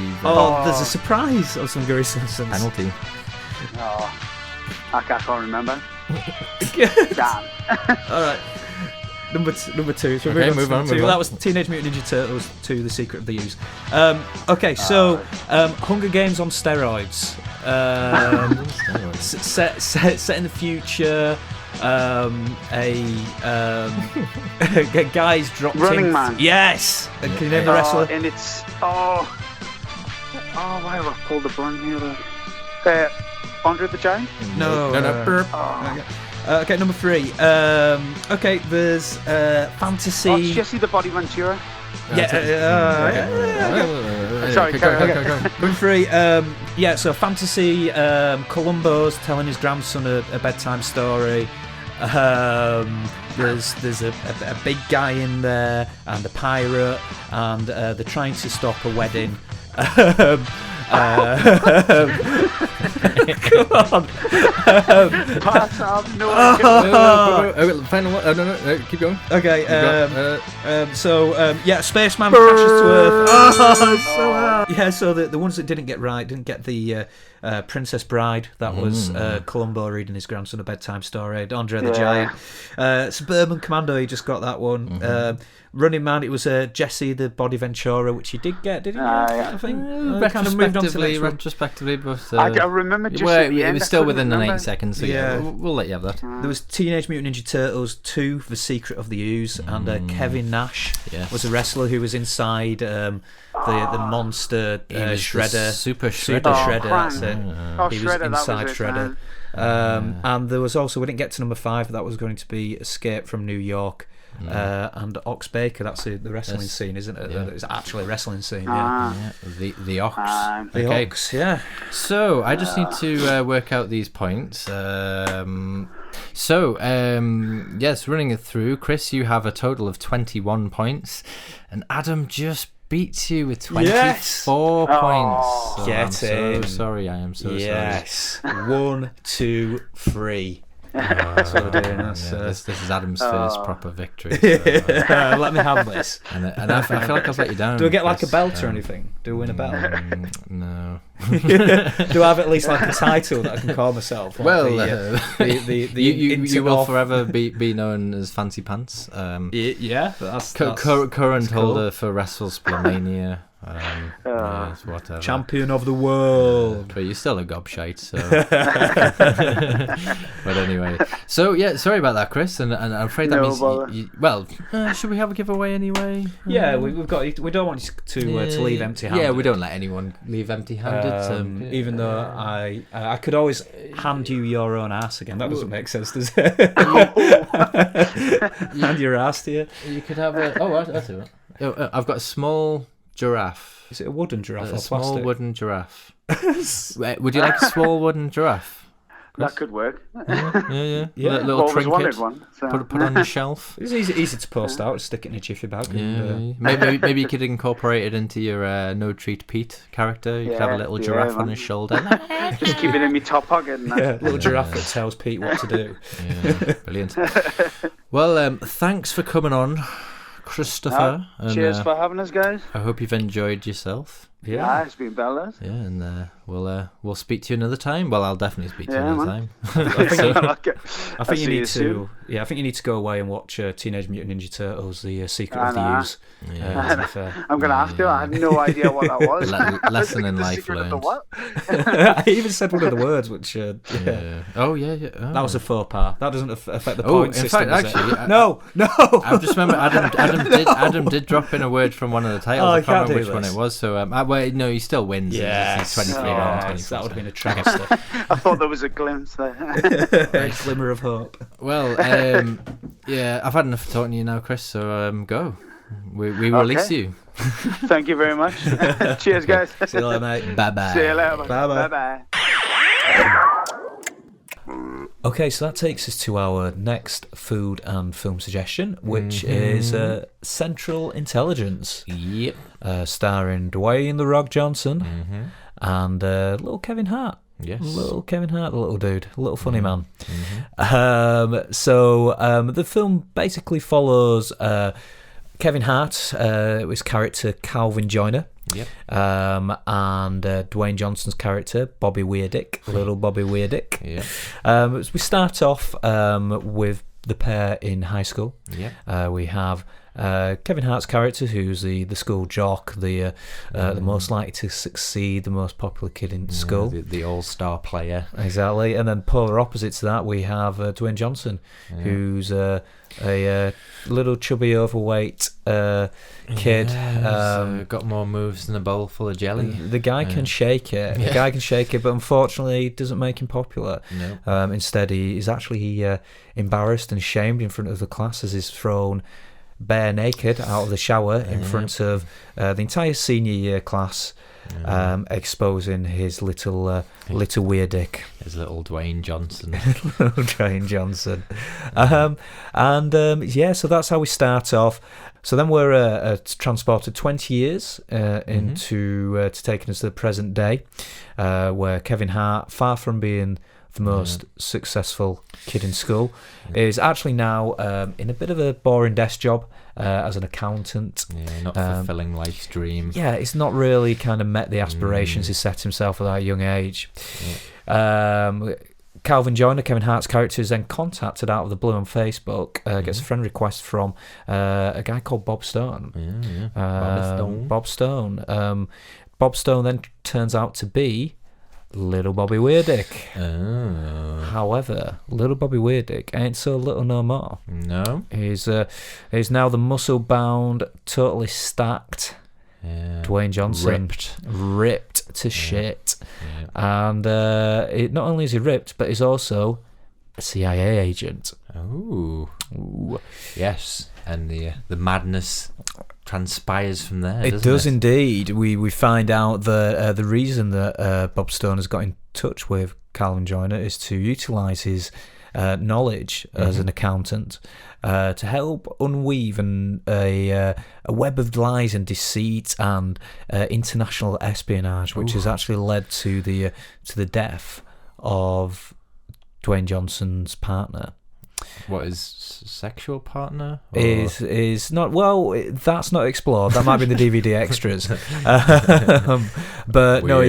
There's a surprise of some gooey substance. Penalty. Oh, I can't remember. Damn. All right. Number two. So Okay, move on. That was Teenage Mutant Ninja Turtles 2: The Secret of the Ooze. Okay, so Hunger Games on steroids. Set in the future. A guy's dropped Running in. Man. Yes. Can you name the wrestler? And it's why have I pulled the blank here? Andre the Giant. No. Okay, number 3. Okay, there's fantasy. Oh, it's Jesse the Body Ventura. Sorry, go. Number 3. So fantasy. Columbo's telling his grandson a bedtime story. There's a big guy in there and a pirate, and they're trying to stop a wedding. Come on. Pass up, no. Final one. No, keep going. Okay. Spaceman crashes to Earth. So hard. Yeah. So the ones that didn't get the Princess Bride. That was Columbo reading his grandson a bedtime story. Andre the Giant. Suburban Commando. He just got that one. Running Man, it was Jesse the Body Ventura, which he did get, did he? I think. Kind of moved on to the next one. Retrospectively, but I remember just at the end. It was still within the 8 seconds, so we'll let you have that. There was Teenage Mutant Ninja Turtles 2: The Secret of the Ooze, and Kevin Nash was a wrestler who was inside the monster Shredder. Super Shredder, that's it. He was Shredder, inside Shredder. And there was also, we didn't get to number 5, but that was going to be Escape from New York. And Ox Baker, that's the wrestling scene, isn't it? Yeah. It's actually a wrestling scene. The Ox. The Ox, yeah. So I just need to work out these points. Running it through, Chris, you have a total of 21 points, and Adam just beats you with 24 points. So I'm so sorry. I am so sorry. Yes. 1, 2, 3. That's what we're doing. This is Adam's first proper victory. So, let me have this. And I feel like I've let you down. Do I get like a belt or anything? Do I win a belt? No. Do I have at least like a title that I can call myself? Like well, you will forever be known as Fancy Pants. That's current cool. holder for WrestleSplamania. Whatever. Champion of the world. But you're still a gobshite, so. But anyway, so sorry about that, Chris, and I'm afraid that means should we have a giveaway anyway? Yeah, we don't want you to leave empty-handed. Yeah, we don't let anyone leave empty-handed. Even though I could always hand you your own ass again. That doesn't make sense, does it? Hand your ass to you. You could have a. That's it. I've got a small giraffe. Is it a wooden giraffe or plastic? Small wooden giraffe. Would you like a small wooden giraffe? Chris? That could work. Yeah. Little trinket. One, so. Put on your shelf. It's easy to post out. Stick it in a jiffy bag. Maybe you could incorporate it into your No Treat Pete character. You could have a little giraffe on his shoulder. Just keep it in my top pocket. And little giraffe that tells Pete what to do. Yeah, brilliant. Well, thanks for coming on, Christopher. Cheers for having us, guys. I hope you've enjoyed yourself. Yeah, it's been balanced. Yeah, and we'll speak to you another time. Well, I'll definitely speak to you another time. I think you need to. Yeah, I think you need to go away and watch Teenage Mutant Ninja Turtles: The Secret of the Ooze. I'm gonna have to. I had no idea what that was. Lesson in life learned. I even said one of the words, which Oh yeah. Oh. That was a faux pas. That doesn't affect the point system. In fact, actually, no. I just remember Adam did drop in a word from one of the titles. I can't remember which one it was. So no, he still wins. Yeah, he's 23 rounds. That would have been a travesty. I thought there was a glimpse there. A glimmer of hope. Well, yeah, I've had enough talking to you now, Chris. So go. We release you. Thank you very much. Cheers, guys. See you later, mate. Bye bye. See you later. Bye Bye. Okay, so that takes us to our next food and film suggestion, which is Central Intelligence. Yep. Starring Dwayne "The Rock" Johnson and little Kevin Hart. Yes. Little Kevin Hart, the little dude, a little funny man. So the film basically follows Kevin Hart, his character Calvin Joyner. Yep. And Dwayne Johnson's character, Bobby Weirdick, little Bobby Weirdick. Yeah. We start off with the pair in high school. Yeah. We have Kevin Hart's character, who's the school jock, the most likely to succeed, the most popular kid in school, the all-star player. Exactly. And then polar opposite to that, we have Dwayne Johnson, who's a little chubby, overweight kid. Got more moves than a bowl full of jelly. The guy can shake it. The guy can shake it, but unfortunately, it doesn't make him popular. No. Instead, he's actually embarrassed and shamed in front of the class as he's thrown bare naked out of the shower in front of the entire senior year class, exposing his little weird dick. His little Dwayne Johnson. Little Dwayne Johnson. So that's how we start off. So then we're transported 20 years into to taking us to the present day, where Kevin Hart, far from being the most successful kid in school, is actually now in a bit of a boring desk job as an accountant. Yeah, not fulfilling life's dream. Yeah, it's not really kind of met the aspirations he set himself at that young age. Yeah. Calvin Joyner, Kevin Hart's character, is then contacted out of the blue on Facebook, gets a friend request from a guy called Bob Stone. Bob Stone. Bob Stone then turns out to be little Bobby Weirdick. However, little Bobby Weirdick ain't so little no more. No. He's now the muscle-bound, totally stacked Dwayne Johnson. Ripped to shit. Yeah. And not only is he ripped, but he's also a CIA agent. Ooh. Yes. And the madness transpires from there. It does indeed. We find out that the reason that Bob Stone has got in touch with Calvin Joyner is to utilise his knowledge as an accountant to help unweave a web of lies and deceit and international espionage, which has actually led to the death of Dwayne Johnson's partner. What, his sexual partner? Or? Is not, well, that's not explored. That might be in the DVD extras. But no,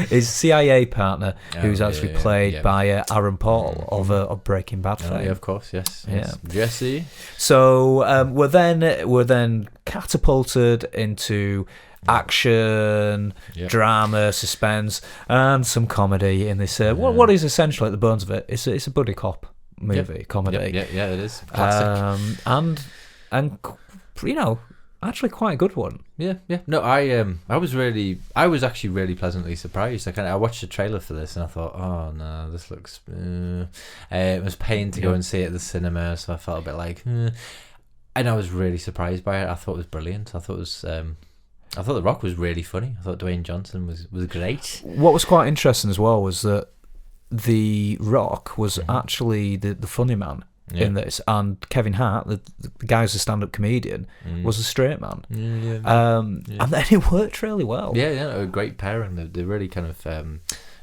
his CIA partner, who's actually played by Aaron Paul of Breaking Bad fame. Yeah, of course, yes. Jesse. So we're then catapulted into action, drama, suspense, and some comedy in this. What is essentially at the bones of it? It's a buddy cop movie, comedy. Yeah, it is classic. And actually quite a good one. Yeah. No, I was actually really pleasantly surprised. I watched the trailer for this and I thought, oh no, this looks. It was paying to go and see it at the cinema, so I felt a bit like, and I was really surprised by it. I thought it was brilliant. I thought The Rock was really funny. I thought Dwayne Johnson was great. What was quite interesting as well was that The Rock was actually the funny man in this, and Kevin Hart, the guy who's a stand-up comedian, was a straight man. And then it worked really well. Yeah, a great pairing. They really kind of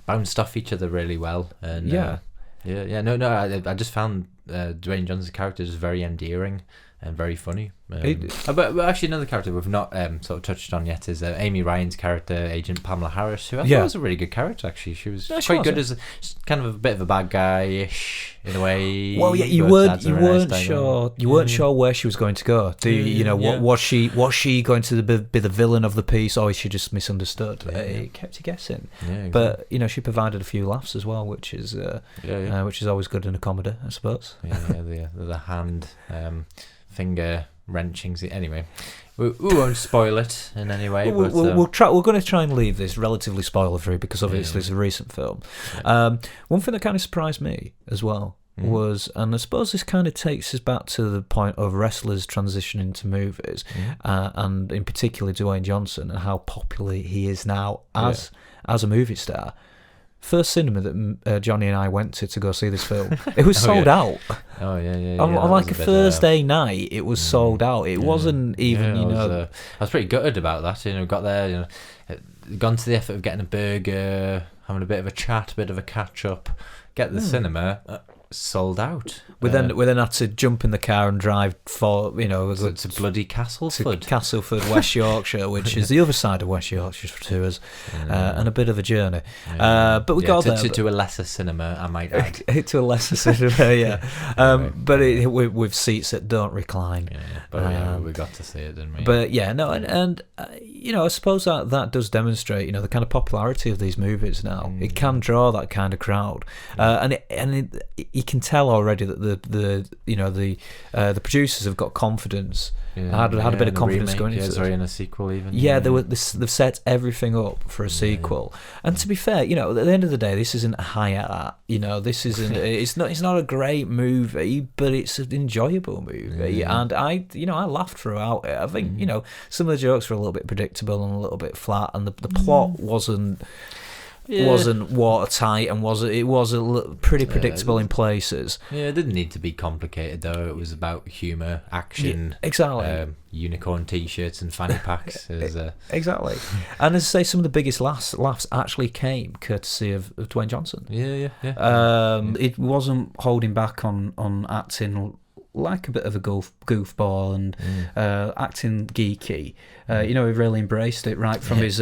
bounced off each other really well. And I just found Dwayne Johnson's character just very endearing. and very funny. But actually, another character we've not sort of touched on yet is Amy Ryan's character, Agent Pamela Harris, who I thought was a really good character. Actually, she was quite good as kind of a bit of a bad guy-ish in a way. Well, yeah, you weren't sure where she was going to go. Was she going to be the villain of the piece, or is she just misunderstood? It kept you guessing. Yeah, exactly. But she provided a few laughs as well, which is which is always good in a comedy, I suppose. The hand finger wrenching. Anyway, we won't spoil it in any way. We're going to try and leave this relatively spoiler free because obviously it's a recent film. One thing that kind of surprised me as well was, and I suppose this kind of takes us back to the point of wrestlers transitioning to movies, and in particular Dwayne Johnson and how popular he is now as a movie star. First cinema that Johnny and I went to go see this film, it was sold out. Oh yeah. On like a Thursday night, it was sold out. It wasn't even, I was pretty gutted about that. Got there, gone to the effort of getting a burger, having a bit of a chat, a bit of a catch up, get to the cinema. Sold out. We then had to jump in the car and drive for to bloody Castleford. To Castleford, West Yorkshire, which is the other side of West Yorkshire for us, and a bit of a journey. But we got there to a lesser cinema, I might add. To a lesser cinema, yeah. But with seats that don't recline. But we got to see it, didn't we? But and I suppose that does demonstrate the kind of popularity of these movies now. It can draw that kind of crowd, and you can tell already that the producers have got confidence. Had a bit of confidence going into it. In a sequel even. They've set everything up for a sequel. And to be fair, at the end of the day, this isn't a high art. This isn't. It's not a great movie, but it's an enjoyable movie. And I laughed throughout it. I think some of the jokes were a little bit predictable and a little bit flat, and the plot wasn't watertight, and it was pretty predictable in places. It didn't need to be complicated though. It was about humour, action, exactly. Unicorn t-shirts and fanny packs. Exactly. And as I say, some of the biggest laughs actually came courtesy of Dwayne Johnson. It wasn't holding back on acting like a bit of a goofball and acting geeky. He really embraced it right from his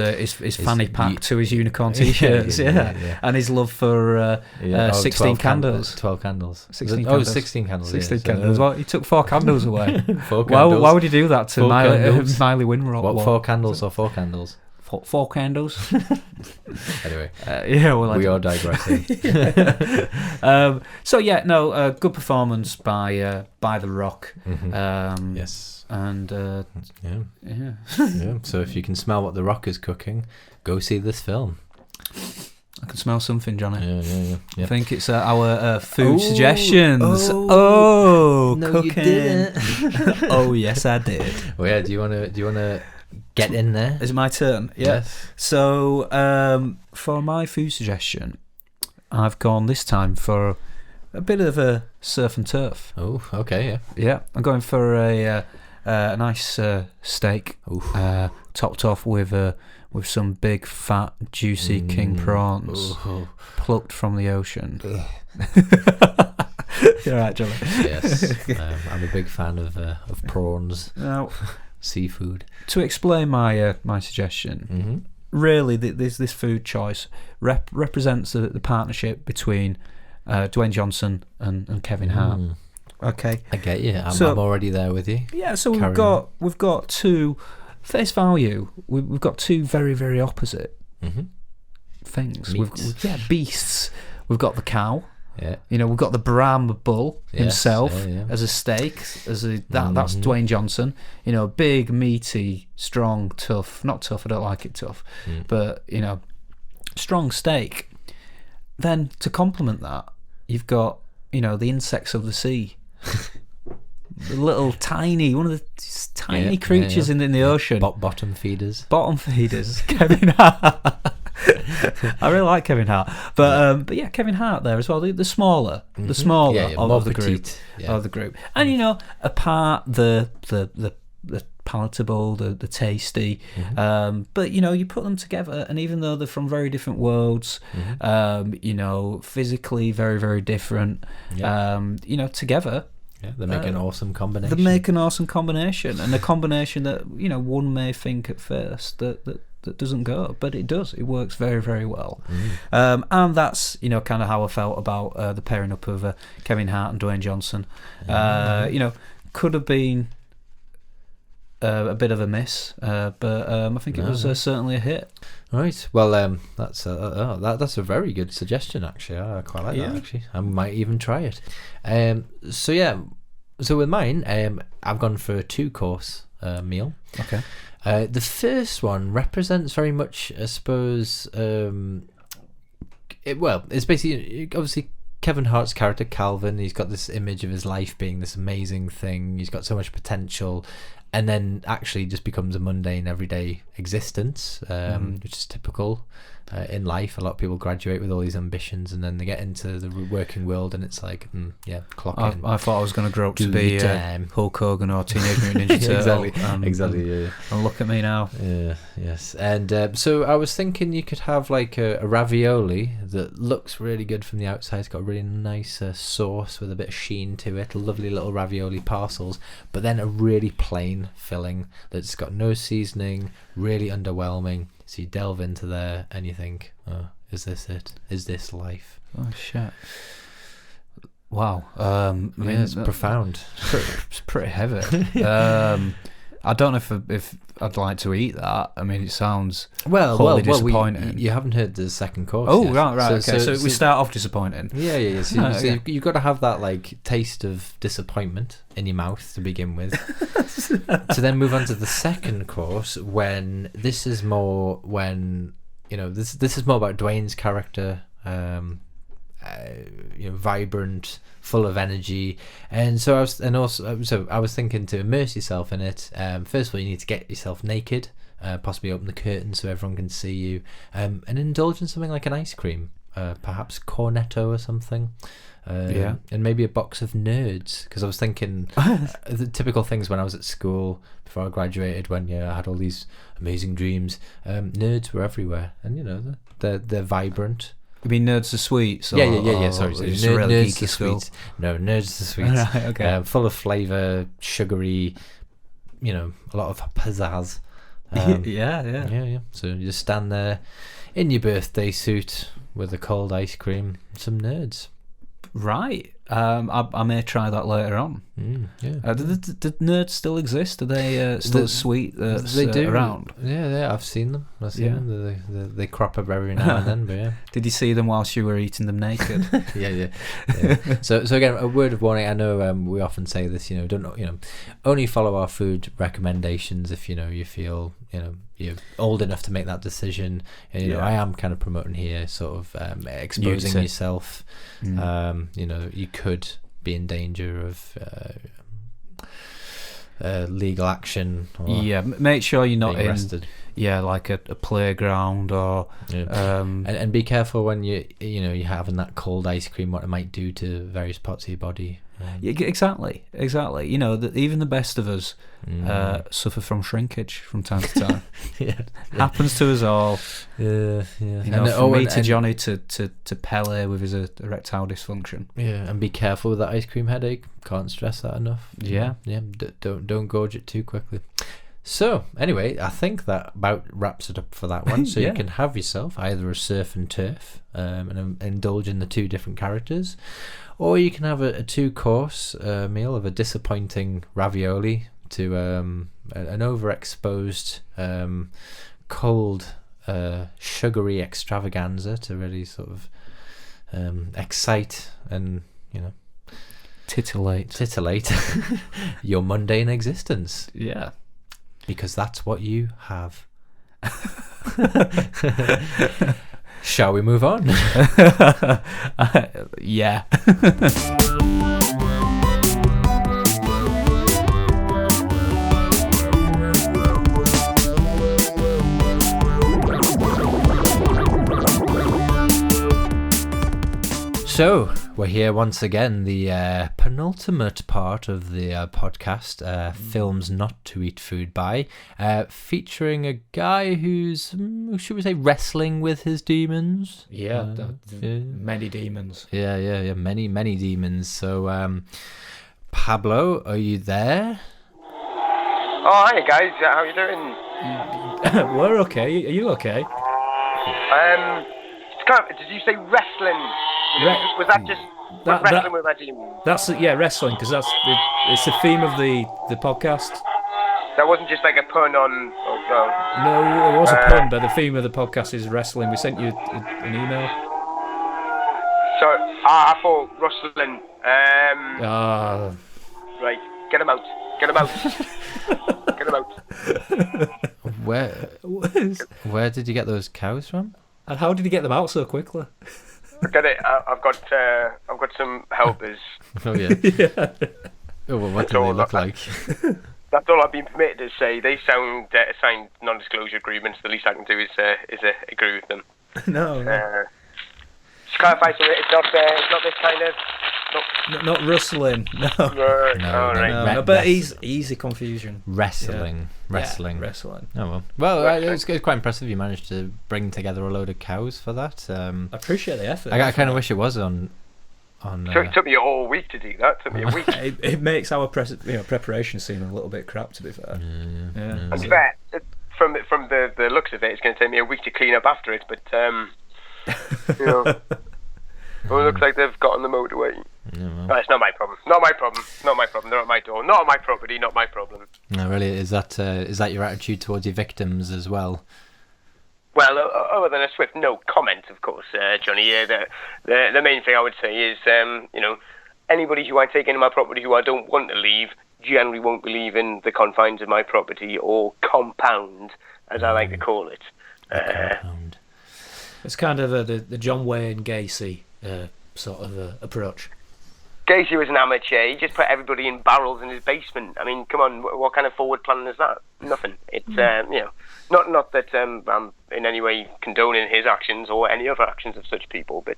fanny pack to his unicorn t-shirts, and his love for 16 candles. 12 candles. 16 candles. 16 candles. 16 candles. Well, he took 4 candles away. 4 candles. Why would he do that to Miley Winrock? What, 4 candles or 4 candles? 4 candles. Anyway, we are digressing. Good performance by The Rock. Yes, and So if you can smell what The Rock is cooking, go see this film. I can smell something, Johnny. Yeah. I think it's our food suggestions. No, cooking. You didn't. Oh, yes, I did. Well, yeah. Do you want to get in there? Is it my turn? Yeah. Yes. So, for my food suggestion, I've gone this time for a bit of a surf and turf. Oh, okay, yeah. Yeah, I'm going for a nice steak, topped off with some big, fat, juicy king prawns plucked from the ocean. You're right, Johnny. Yes, I'm a big fan of prawns. Now, seafood. To explain my suggestion, really, this food choice represents the partnership between Dwayne Johnson and Kevin Hart. Okay, I get you. I'm already there with you. Yeah, so we've got two face value. We've got two very, very opposite things. Beasts. We've got the cow. Yeah. We've got the Brahma bull himself as a steak. That's Dwayne Johnson. Big, meaty, strong, tough. Not tough. I don't like it tough, but strong steak. Then to complement that, you've got the insects of the sea. The little one of the tiny creatures in the ocean. Bottom feeders. Kevin Hart. I really like Kevin Hart, but Kevin Hart there as well. The smaller of the group, of the group, and apart the palatable, the tasty, but you put them together, and even though they're from very different worlds, physically very, very different, together Yeah, they make an awesome combination. They make an awesome combination, and a combination that one may think at first that doesn't go, but it does. It works very, very well. And that's kind of how I felt about the pairing up of Kevin Hart and Dwayne Johnson. Could have been a bit of a miss, but I think it was certainly a hit. Right. Well, that's a very good suggestion. Actually, I quite like that. Actually, I might even try it. So with mine, I've gone for a 2-course meal. Okay. The first one represents very much, I suppose. It's basically obviously Kevin Hart's character Calvin. He's got this image of his life being this amazing thing. He's got so much potential. And then actually just becomes a mundane, everyday existence, which is typical in life. A lot of people graduate with all these ambitions, and then they get into the working world, and it's like, clock in. I thought I was going to grow up to be Hulk Hogan or Teenage Mutant Ninja Turtle. Exactly. And look at me now. Yes. And so I was thinking you could have like a ravioli that looks really good from the outside. It's got a really nice sauce with a bit of sheen to it. Lovely little ravioli parcels, but then a really plain filling that's got no seasoning, really underwhelming. So you delve into there and you think, oh, is this it? Is this life? Oh shit! Wow. It's profound. It's pretty heavy. I don't know if I'd like to eat that. I mean, it sounds wholly disappointing. You haven't heard the second course. Oh, yet. right. Okay. So we start off disappointing. Yeah. So you've got to have that like taste of disappointment in your mouth to begin with, to then move on to the second course. When this is more this is more about Dwayne's character. Vibrant, full of energy, and so I was thinking to immerse yourself in it. First of all, you need to get yourself naked, possibly open the curtains so everyone can see you, and indulge in something like an ice cream, perhaps cornetto or something. And maybe a box of Nerds, because I was thinking the typical things when I was at school before I graduated, when I had all these amazing dreams. Nerds were everywhere, and they're vibrant. You mean Nerds the Sweets? Yeah. Sorry. Nerds the Sweets. No, Nerds the Sweets. Right, okay. Full of flavour, sugary, a lot of pizzazz. Yeah. So you just stand there in your birthday suit with a cold ice cream, some Nerds. Right. I may try that later on. Yeah. Do Nerds still exist? Are they still sweet? They do around. Yeah. I've seen them. They crop up every now and then. But yeah. Did you see them whilst you were eating them naked? Yeah. So again, a word of warning. I know we often say this. Don't only follow our food recommendations if you feel you're old enough to make that decision. I am kind of promoting here, sort of exposing yourself. You could be in danger of legal action. Or make sure you're not arrested. Like a playground or and be careful when you're having that cold ice cream, what it might do to various parts of your body. Exactly. Even the best of us suffer from shrinkage from time to time. Happens to us all. From me to Johnny to Pele with his erectile dysfunction. And be careful with that ice cream headache. Can't stress that enough. Don't gorge it too quickly. So anyway, I think that about wraps it up for that one. So you can have yourself either a surf and turf and indulge in the two different characters, or you can have a 2-course meal of a disappointing ravioli to an overexposed cold sugary extravaganza to really sort of excite and titillate your mundane existence. Yeah. Because that's what you have. Shall we move on? Yeah. So, we're here once again, the penultimate part of the podcast, Films Not to Eat Food By, featuring a guy who's, should we say, wrestling with his demons? Many demons. Yeah, many demons. So, Pablo, are you there? Oh, hi guys, how you doing? We're okay. Are you okay? It's kind of, did you say wrestling? Was that just wrestling with my team? That's wrestling, because it's the theme of the podcast. That wasn't just like a pun on. Oh, No, it was a pun, but the theme of the podcast is wrestling. We sent you an email. So I thought wrestling. Right, get him out. Get him out. Get him out. Where did you get those cows from? And how did you get them out so quickly? Get it. I've got some helpers. Oh yeah. Yeah. Oh, well, what do they look like? That's all I've been permitted to say. They signed non-disclosure agreements. The least I can do is agree with them. No. Just clarify, so it's not this kind of. Not rustling. No. Right. No, but easy confusion. Wrestling. Wrestling. Oh well. It was quite impressive. You managed to bring together a load of cows for that. I appreciate the effort. I kind of wish it was on. It took me all week to do that. It took me a week. It makes our preparation seem a little bit crap, to be fair. To be fair, from the looks of it, it's going to take me a week to clean up after it. But it looks like they've got on the motorway. No, it's not my problem. Not my problem. They're at my door. Not on my property. Not my problem. No, really, is that your attitude towards your victims as well? Well, other than a swift no comment, of course, Johnny. The main thing I would say is, anybody who I take into my property who I don't want to leave generally won't be leaving the confines of my property or compound, as I like to call it. Compound. It's kind of the John Wayne Gacy sort of approach. Gacy was an amateur. He just put everybody in barrels in his basement. I mean, come on, what kind of forward plan is that? Nothing. It's not that I'm in any way condoning his actions or any other actions of such people, but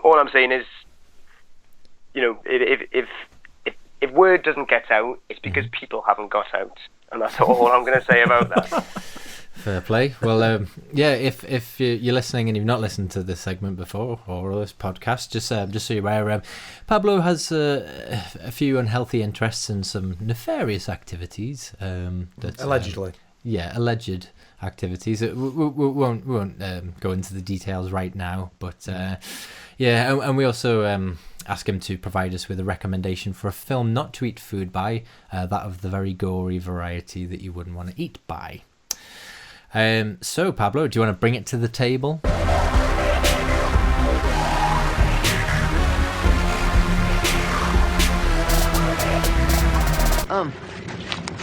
all I'm saying is, if word doesn't get out, it's because people haven't got out, and that's all I'm going to say about that. Fair play. Well, if you're listening and you've not listened to this segment before or this podcast, just so you're aware, Pablo has a few unhealthy interests and some nefarious activities. Allegedly. Alleged activities. We won't go into the details right now, but and we also ask him to provide us with a recommendation for a film not to eat food by, that of the very gory variety that you wouldn't want to eat by. So Pablo, do you want to bring it to the table?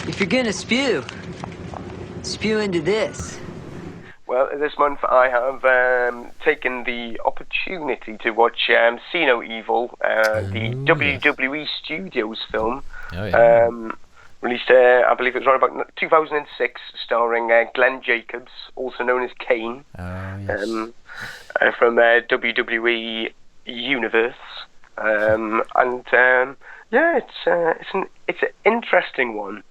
If you're gonna spew into this. Well, this month I have taken the opportunity to watch See No Evil, the WWE Studios film. Oh, yeah. Released, I believe it was around about 2006, starring Glenn Jacobs, also known as Kane, from WWE Universe, it's an interesting one.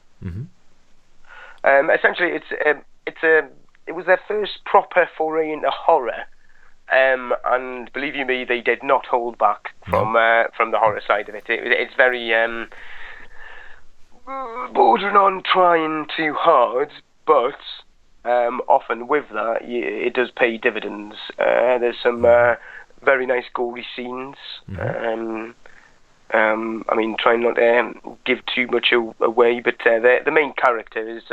Essentially, it was their first proper foray into horror, and believe you me, they did not hold back from the horror side of it. It's very bordering on trying too hard, but often with that, it does pay dividends. There's some very nice gory scenes. I mean, trying not to give too much away, but the main character is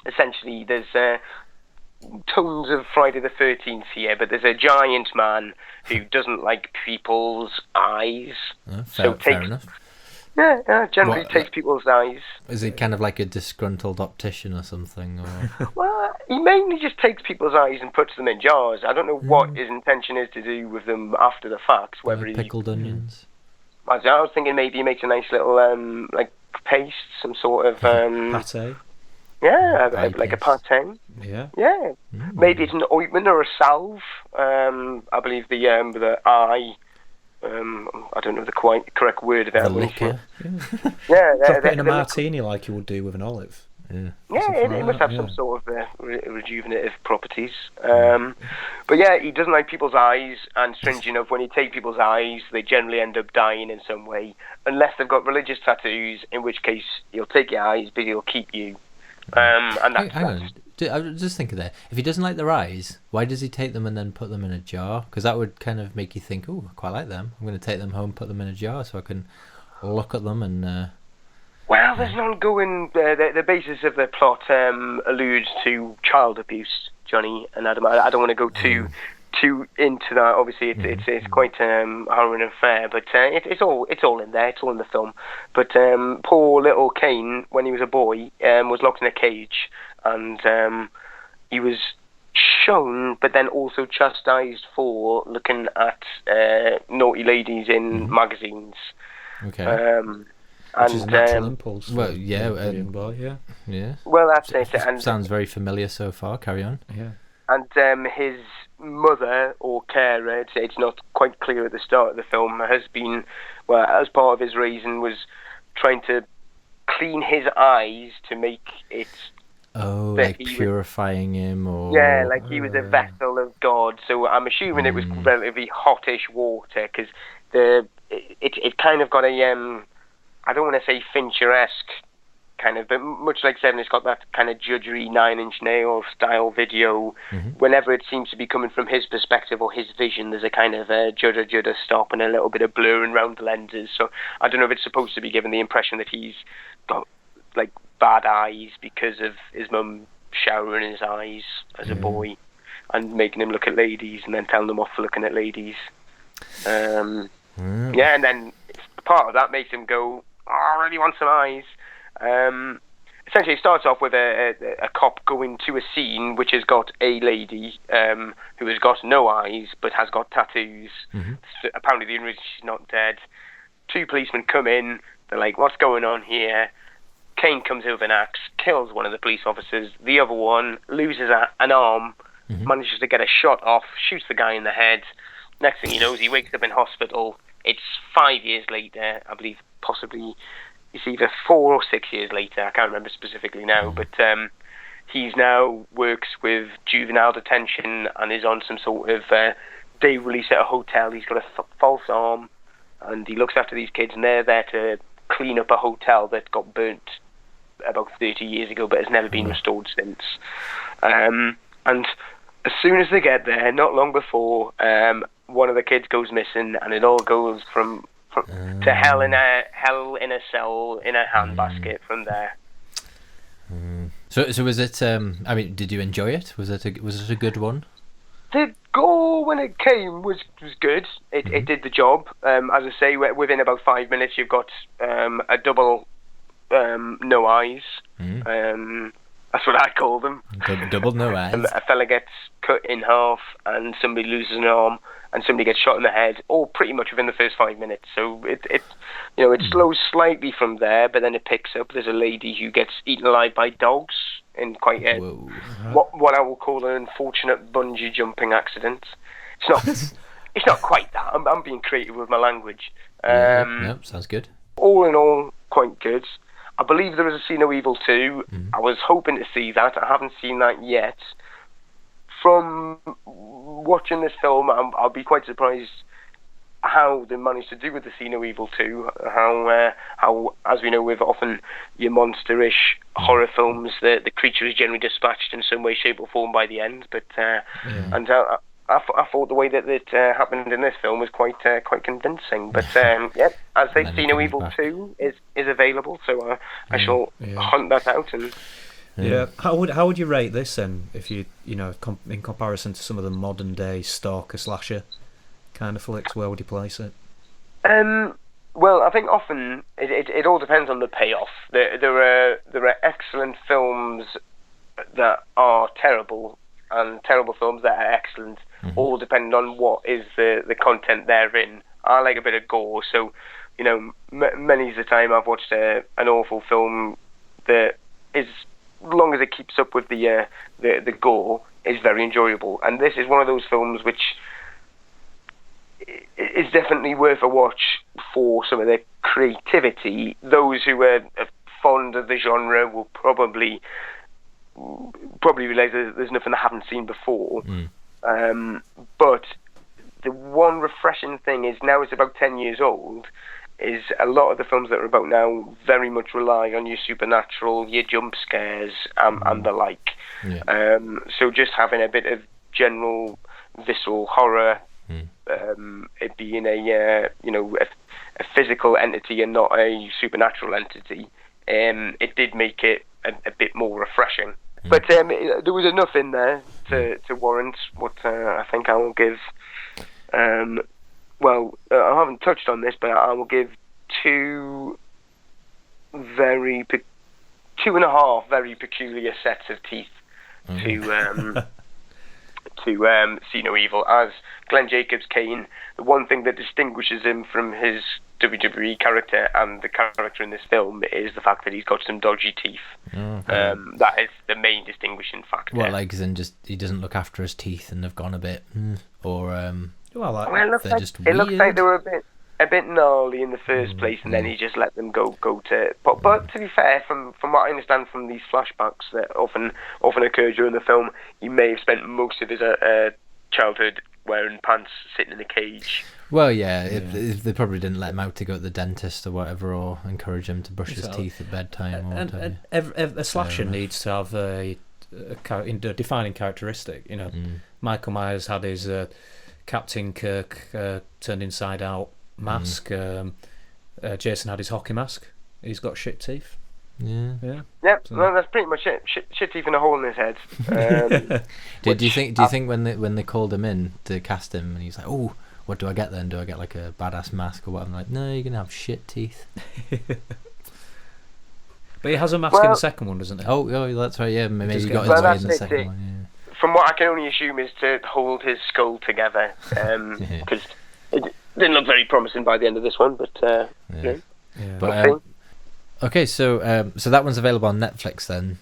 essentially there's tones of Friday the 13th here, but there's a giant man who doesn't like people's eyes. Fair enough. Yeah, generally takes people's eyes. Is it kind of like a disgruntled optician or something? Or? Well, he mainly just takes people's eyes and puts them in jars. I don't know what his intention is to do with them after the fact. Whether like pickled onions. I was thinking maybe he makes a nice little like paste, some sort of pate. Yeah, like a pate. Yeah. Yeah. Maybe it's an ointment or a salve. I believe the eye. I don't know the quite correct word of it. The liquor. Drop it in a the martini like you would do with an olive. It must have some sort of rejuvenative properties. But yeah, he doesn't like people's eyes, and strange enough, when you take people's eyes, they generally end up dying in some way, unless they've got religious tattoos, in which case he'll take your eyes, but he'll keep you. And that's, hang on. I was just thinking there. If he doesn't like their eyes, why does he take them and then put them in a jar? Because that would kind of make you think, oh, I quite like them. I'm going to take them home, put them in a jar, so I can look at them and. Well, there's an ongoing. The basis of the plot alludes to child abuse, Johnny and Adam. I don't want to go too into that. Obviously, it's quite harrowing and fair, but it's all in there. It's all in the film. But poor little Cain, when he was a boy, was locked in a cage, and he was shown, but then also chastised for looking at naughty ladies in magazines. Okay. Which is a natural impulse. Well, yeah. Yeah. Well, that's it. And sounds very familiar so far. Carry on. Yeah. And his mother or carer, it's not quite clear at the start of the film, has been, well, as part of his reason, was trying to clean his eyes to make it. Oh, like purifying him, or yeah, like he was a vessel of God. So I'm assuming it was relatively hottish water, because it kind of got a I don't want to say Fincher-esque kind of, but much like Seven, it's got that kind of judgery Nine Inch Nail style video. Whenever it seems to be coming from his perspective or his vision, there's a kind of judder stop and a little bit of blurring around the lenses. So I don't know if it's supposed to be given the impression that he's got like bad eyes because of his mum showering his eyes as a boy and making him look at ladies and then telling him off for looking at ladies. Yeah, and then part of that makes him go, oh, I really want some eyes. Essentially, it starts off with a cop going to a scene which has got a lady who has got no eyes but has got tattoos. So apparently, the only reason she's not dead. Two policemen come in. They're like, "What's going on here?" Kane comes in with an axe, kills one of the police officers. The other one loses an arm, manages to get a shot off, shoots the guy in the head. Next thing he knows, he wakes up in hospital. It's 5 years later, I believe, possibly. It's either 4 or 6 years later. I can't remember specifically now, but he's now works with juvenile detention and is on some sort of day release at a hotel. He's got a false arm, and he looks after these kids, and they're there to clean up a hotel that got burnt about 30 years ago, but has never been restored since. And as soon as they get there, not long before, one of the kids goes missing, and it all goes from to hell in a cell in a handbasket from there. So was it? I mean, did you enjoy it? Was it a good one? The gore when it came was good. It did the job. As I say, within about 5 minutes, you've got a double no eyes. That's what I call them. Double no eyes. A fella gets cut in half, and somebody loses an arm, and somebody gets shot in the head, all pretty much within the first 5 minutes. So it slows slightly from there, but then it picks up. There's a lady who gets eaten alive by dogs in quite a what I will call an unfortunate bungee jumping accident. It's not quite that. I'm being creative with my language. Sounds good. All in all, quite good. I believe there is a See No Evil 2. I was hoping to see that. I haven't seen that yet. From watching this film, I'll be quite surprised how they managed to do with the See No Evil 2. How, as we know, with often your monster-ish horror films, the creature is generally dispatched in some way, shape, or form by the end. But I thought the way that it happened in this film was quite convincing. But as they See No Evil 2 is available, so I shall hunt that out. And how would you rate this then, if you in comparison to some of the modern day stalker slasher kind of flicks? Where would you place it? Well, I think often it all depends on the payoff. There are excellent films that are terrible, and terrible films that are excellent, all depending on what is the content therein. I like a bit of gore, so many's the time I've watched an awful film that is, as long as it keeps up with the gore, is very enjoyable. And this is one of those films which is definitely worth a watch for some of the creativity. Those who are fond fans of the genre will probably realise that there's nothing they haven't seen before. But the one refreshing thing is, now it's about 10 years old, is a lot of the films that are about now very much rely on your supernatural, your jump scares, and the like. So just having a bit of general visceral horror, it being a physical entity and not a supernatural entity, it did make it a bit more refreshing. But there was enough in there to warrant what I think I will give. I haven't touched on this, but I will give 2.5 very peculiar sets of teeth to See No Evil. As Glenn Jacobs Kane, the one thing that distinguishes him from his WWE character and the character in this film is the fact that he's got some dodgy teeth. That is the main distinguishing factor. Well, like, as in just he doesn't look after his teeth and they've gone a bit, or it looks like they were a bit gnarly in the first place, and then he just let them go to. But to be fair, from what I understand from these flashbacks that often occur during the film, he may have spent most of his childhood wearing pants, sitting in a cage. Well, if they probably didn't let him out to go to the dentist or whatever, or encourage him to brush his teeth at bedtime. And a slasher needs to have a defining characteristic. You know, Michael Myers had his Captain Kirk turned inside out mask. Jason had his hockey mask. He's got shit teeth. Yep. So, well, that's pretty much it. Shit teeth and a hole in his head. Do you think when they called him in to cast him, and he's like, "Oh, what do I get then? Do I get like a badass mask or what?" I'm like, "No, you're gonna have shit teeth." But he has a mask in the second one, doesn't he? Oh, that's right. Yeah, maybe he got his way in the second one. Yeah. From what I can only assume is to hold his skull together, because it didn't look very promising by the end of this one. But But okay, so that one's available on Netflix then.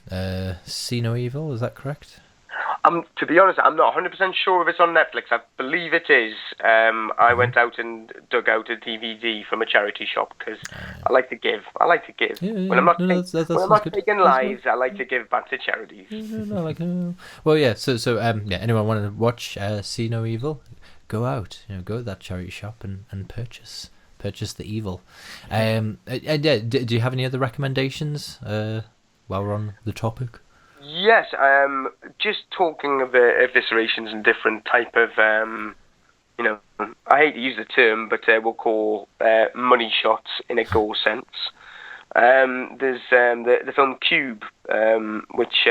See No Evil, is that correct? To be honest, I'm not 100% sure if it's on Netflix. I believe it is. I went out and dug out a DVD from a charity shop because I like to give. Yeah, when I'm not, that's taking lives, I like to give back to charities. Well, yeah. So anyone want to watch See No Evil? Go out, go to that charity shop and purchase the evil. Do you have any other recommendations while we're on the topic? Yes, just talking of eviscerations and different type of, I hate to use the term, but we'll call money shots in a gore sense. There's the film Cube, which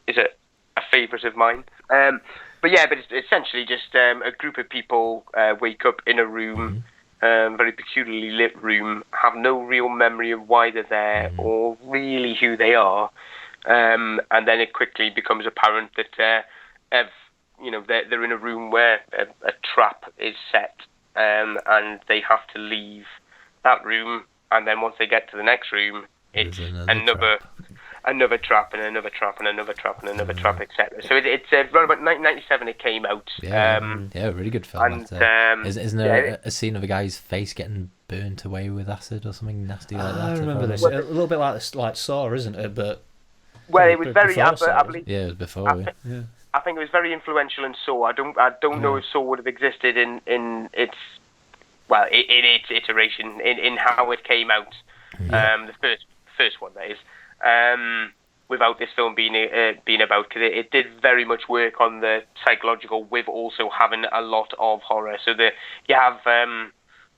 is a favourite of mine. But it's essentially just a group of people wake up in a room, very peculiarly lit room, have no real memory of why they're there or really who they are. And then it quickly becomes apparent that they're in a room where a trap is set, and they have to leave that room. And then once they get to the next room, it's another trap and another trap and another trap and another trap, etc. So it's around about 1997 it came out. Really good film. And isn't there a scene of a guy's face getting burnt away with acid or something nasty like that? I remember this. A little bit like Saw, isn't it? But it was very. I believe, it was before. I think it was very influential in Saw. I don't know if Saw would have existed in its its iteration in how it came out. The first one, that is. Without this film being about, because it did very much work on the psychological with also having a lot of horror. So you have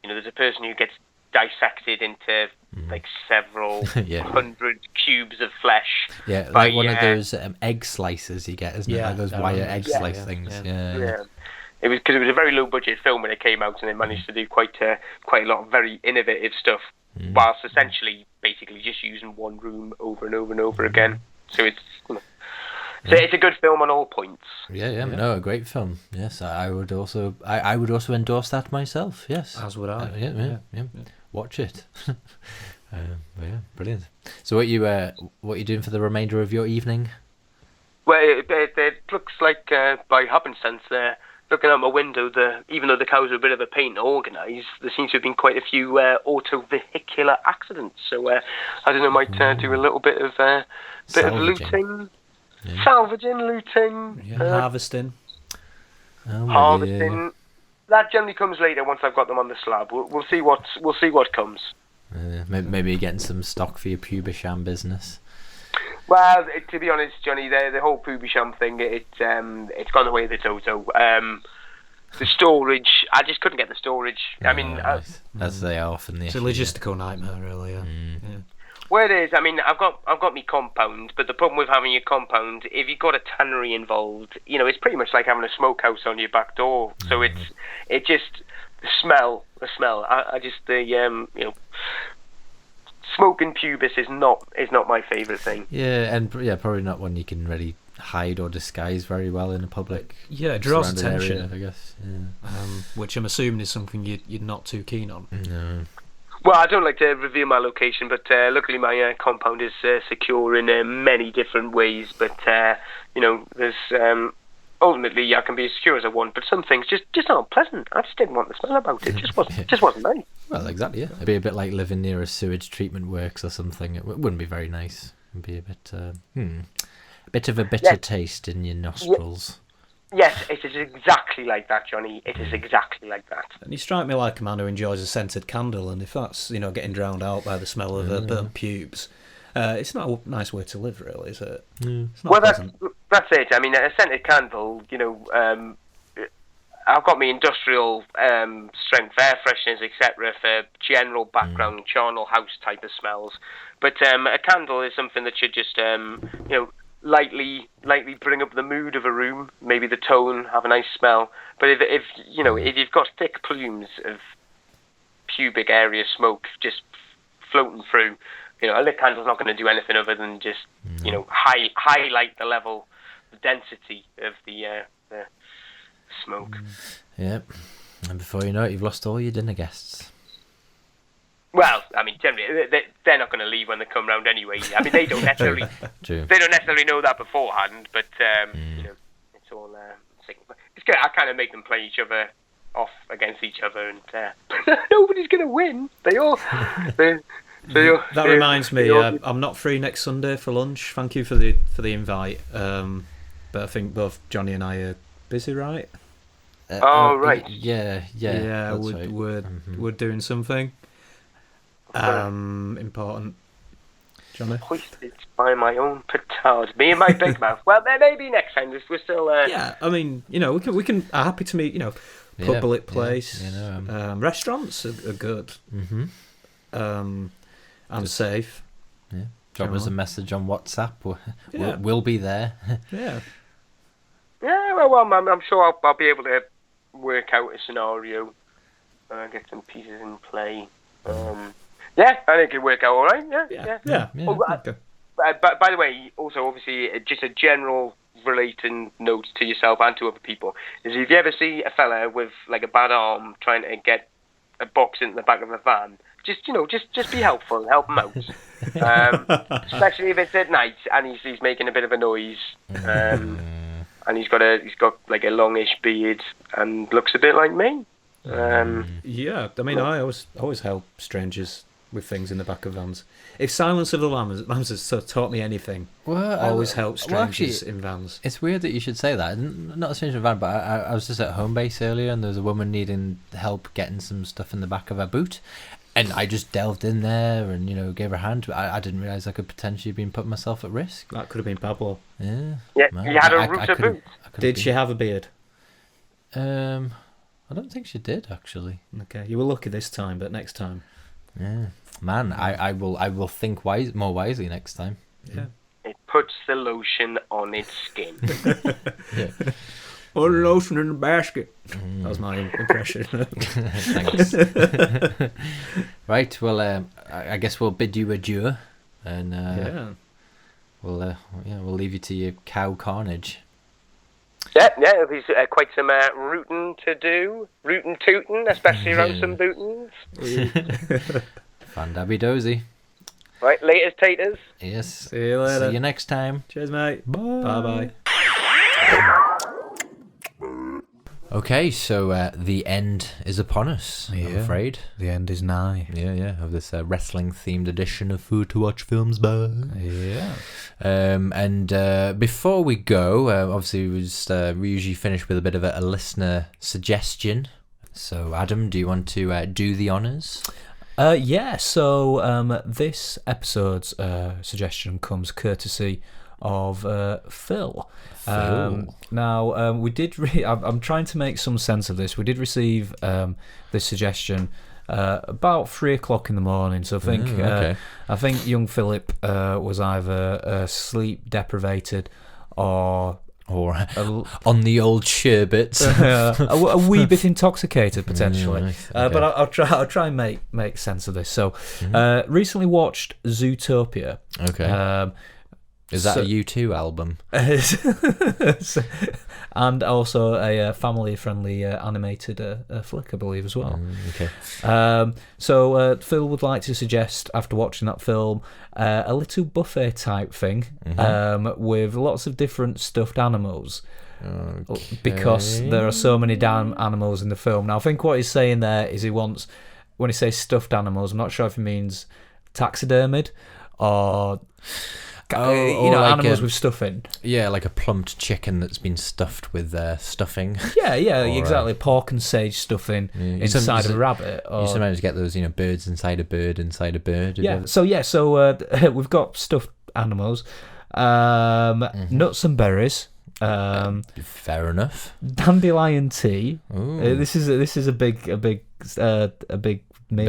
there's a person who gets dissected into like several hundred cubes of flesh. Yeah, like one of those egg slices you get, isn't it? Like those wire egg slice things. Yeah. It was because it was a very low budget film when it came out, and it managed to do quite a lot of very innovative stuff, whilst essentially basically just using one room over and over and over again. So it's a good film on all points. No, a great film. Yes, I would also endorse that myself. Yes, as would I. Yeah. Watch it. Brilliant. So what you doing for the remainder of your evening? Well, it looks like by happenstance looking out my window, even though the cows are a bit of a pain to organise, there seems to have been quite a few auto-vehicular accidents. So I don't know, might do a little bit of looting, salvaging, looting, harvesting. Harvesting. Yeah. That generally comes later once I've got them on the slab. We'll see what comes. Maybe getting some stock for your Pubisham business. Well, to be honest, Johnny, the whole Pubisham thing, it's gone away the toto. The storage, I just couldn't get the storage. I mean, as they are often the it's a logistical nightmare, really. Yeah. Well, it is. I mean, I've got my compound, but the problem with having your compound, if you've got a tannery involved, it's pretty much like having a smokehouse on your back door. So it just the smell. I just smoking pubis is not my favourite thing. Yeah, and probably not one you can really hide or disguise very well in a public. Yeah, it draws attention, area, I guess. Yeah. Which I'm assuming is something you're not too keen on. No. Well, I don't like to reveal my location, but luckily my compound is secure in many different ways. But there's ultimately I can be as secure as I want, but some things just aren't pleasant. I just didn't want the smell about it. Just wasn't nice. Well, exactly. Yeah, it'd be a bit like living near a sewage treatment works or something. It wouldn't be very nice. It'd be a bit of a bitter taste in your nostrils. Yes, it is exactly like that, Johnny. It is exactly like that. And you strike me like a man who enjoys a scented candle, and if that's, getting drowned out by the smell of burnt pubes, it's not a nice way to live, really, is it? It's not pleasant. That's it. I mean, a scented candle, I've got my industrial strength air fresheners, etc., for general background charnel house type of smells. But a candle is something that should just, lightly bring up the mood of a room, maybe the tone, have a nice smell. But if you've got thick plumes of pubic area smoke just floating through, a lit candle's not going to do anything other than just highlight the level, the density of the smoke. Yep. And before you know it, you've lost all your dinner guests. Well, I mean, generally, they're not going to leave when they come round anyway. I mean, they don't necessarily know that beforehand, but it's all it's good. I kind of make them play each other off against each other, and nobody's going to win. That reminds me, I'm not free next Sunday for lunch. Thank you for the invite, but I think both Johnny and I are busy, right? Right. Yeah. We're doing something. Important, Johnny. Hoisted by my own petard, me and my big mouth. Well, maybe next time. We're still. Yeah, I mean, we can. I'm happy to meet. Public place. Restaurants are good. Mm-hmm. And safe. Yeah. Drop us a message on WhatsApp. We'll be there. Yeah. Yeah. Well, I'm sure I'll be able to work out a scenario, get some pieces in play. Yeah, I think it'll work out all right. Yeah. Okay. By the way, also, obviously, just a general relating note to yourself and to other people is if you ever see a fella with like a bad arm trying to get a box into the back of a van, just be helpful and help him out. Especially if it's at night and he's making a bit of a noise, and he's got like a longish beard and looks a bit like me. Yeah, I mean, I always help strangers with things in the back of vans. If Silence of the Lambs has taught me anything, always help strangers in vans. It's weird that you should say that. Not a stranger in a van, but I was just at home base earlier, and there was a woman needing help getting some stuff in the back of her boot, and I just delved in there and gave her a hand. I didn't realise I could potentially have been putting myself at risk. That could have been Pablo. Yeah. Yeah, you had a rooster boot. Did she have a beard? I don't think she did, actually. Okay, you were lucky this time, but next time. Yeah, man, I will think more wisely next time. Yeah. It puts the lotion on its skin. Yeah. Or the lotion in the basket. That was my impression. Thanks. Right, well, I guess we'll bid you adieu, and we'll leave you to your cow carnage. Yeah, there's quite some rootin' to do, rootin' tootin', especially around some bootins. Fandabby dozy. Right, later, taters. Yes. See you later. See you next time. Cheers, mate. Bye. Bye. Okay, so the end is upon us, I'm afraid. The end is nigh. Yeah, of this wrestling-themed edition of Food to Watch Films Bar. Yeah. And before we go, obviously we usually finish with a bit of a listener suggestion. So, Adam, do you want to do the honours? So this episode's suggestion comes courtesy of Phil. Now, we did. I'm trying to make some sense of this. We did receive this suggestion about 3:00 in the morning. So I think young Philip was either sleep deprivated or on the old sherbets, a wee bit intoxicated potentially. Nice. Okay. But I'll try and make sense of this. So, recently watched Zootopia. Okay. Is that a U2 album? And also a family-friendly animated flick, I believe, as well. Okay. So Phil would like to suggest, after watching that film, a little buffet type thing with lots of different stuffed animals. Okay. Because there are so many damn animals in the film. Now, I think what he's saying there is he wants, when he says stuffed animals, I'm not sure if he means taxidermied or... like animals with stuffing. Yeah, like a plumped chicken that's been stuffed with stuffing. Yeah, exactly. Pork and sage stuffing inside a rabbit. You sometimes get those, birds inside a bird inside a bird. So we've got stuffed animals, nuts and berries. Fair enough. Dandelion tea. This is a big meal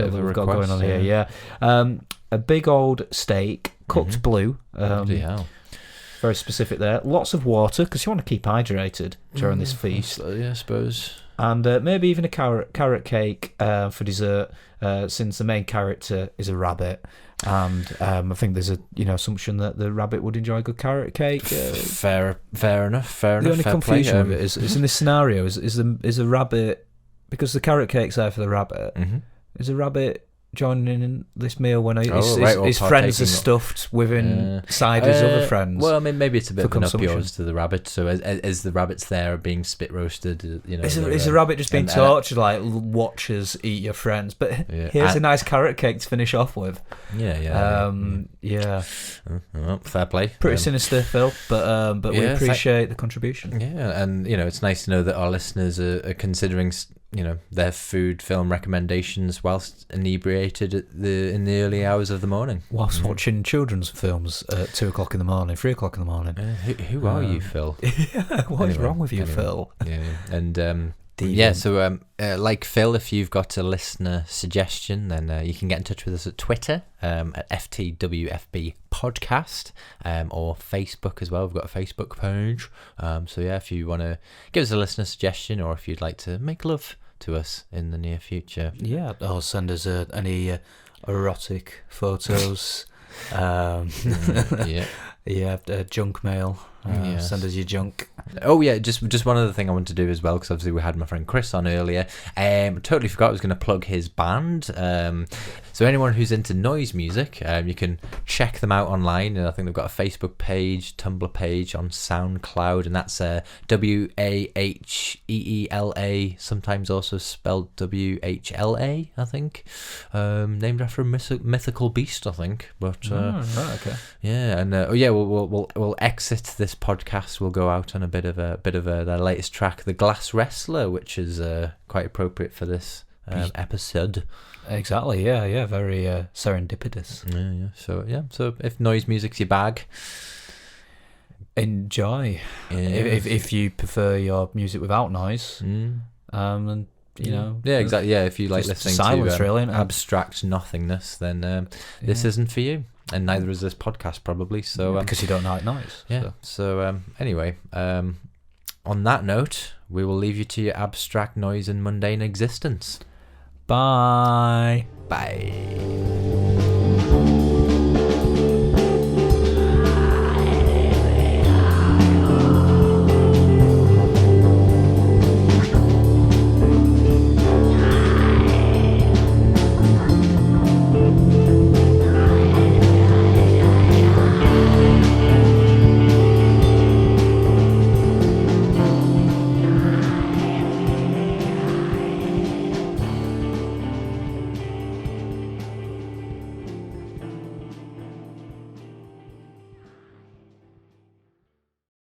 that we've got going on here. Yeah. A big old steak. Cooked blue. Very specific there. Lots of water, because you want to keep hydrated during this feast. Yeah, I suppose. And maybe even a carrot cake for dessert, since the main character is a rabbit. And I think there's a assumption that the rabbit would enjoy a good carrot cake. Fair enough. The only confusion of it is in this scenario is a rabbit, because the carrot cake's there for the rabbit. Is a rabbit joining in this meal when his friends are stuffed inside his other friends? Well, I mean, maybe it's a bit of an up yours to the rabbit. So as the rabbits there being spit roasted, is the rabbit just being tortured like watchers eat your friends? But here's a nice carrot cake to finish off with. Well, fair play. Pretty sinister, Phil, but we appreciate the contribution. Yeah, and it's nice to know that our listeners are considering their food film recommendations whilst inebriated in the early hours of the morning, whilst watching children's films at 2:00 in the morning, 3:00 in the morning. Who are you, Phil? What is wrong with you, Phil? And so like Phil, if you've got a listener suggestion, then you can get in touch with us at Twitter at FTWFB Podcast, or Facebook as well. We've got a Facebook page. If you want to give us a listener suggestion, or if you'd like to make love to us in the near future, or send us any erotic photos. Junk mail. Send us your junk. Just one other thing I want to do as well, because obviously we had my friend Chris on earlier. Totally forgot I was going to plug his band. So anyone who's into noise music, you can check them out online. And I think they've got a Facebook page, Tumblr page, on SoundCloud, and that's WAHEELA, sometimes also spelled WHLA, I think. Named after a mythical beast, I think. But okay. Yeah, and we'll exit this podcast. We'll go out on a bit of their latest track, The Glass Wrestler, which is quite appropriate for this episode. Exactly, yeah, very serendipitous. So if noise music's your bag, enjoy. If you prefer your music without noise, and exactly. Yeah, if you like listening silence, to really, abstract nothingness, then this isn't for you. And neither is this podcast, probably. So because you don't like noise. Yeah. So anyway, on that note, we will leave you to your abstract noise and mundane existence. Bye. Bye.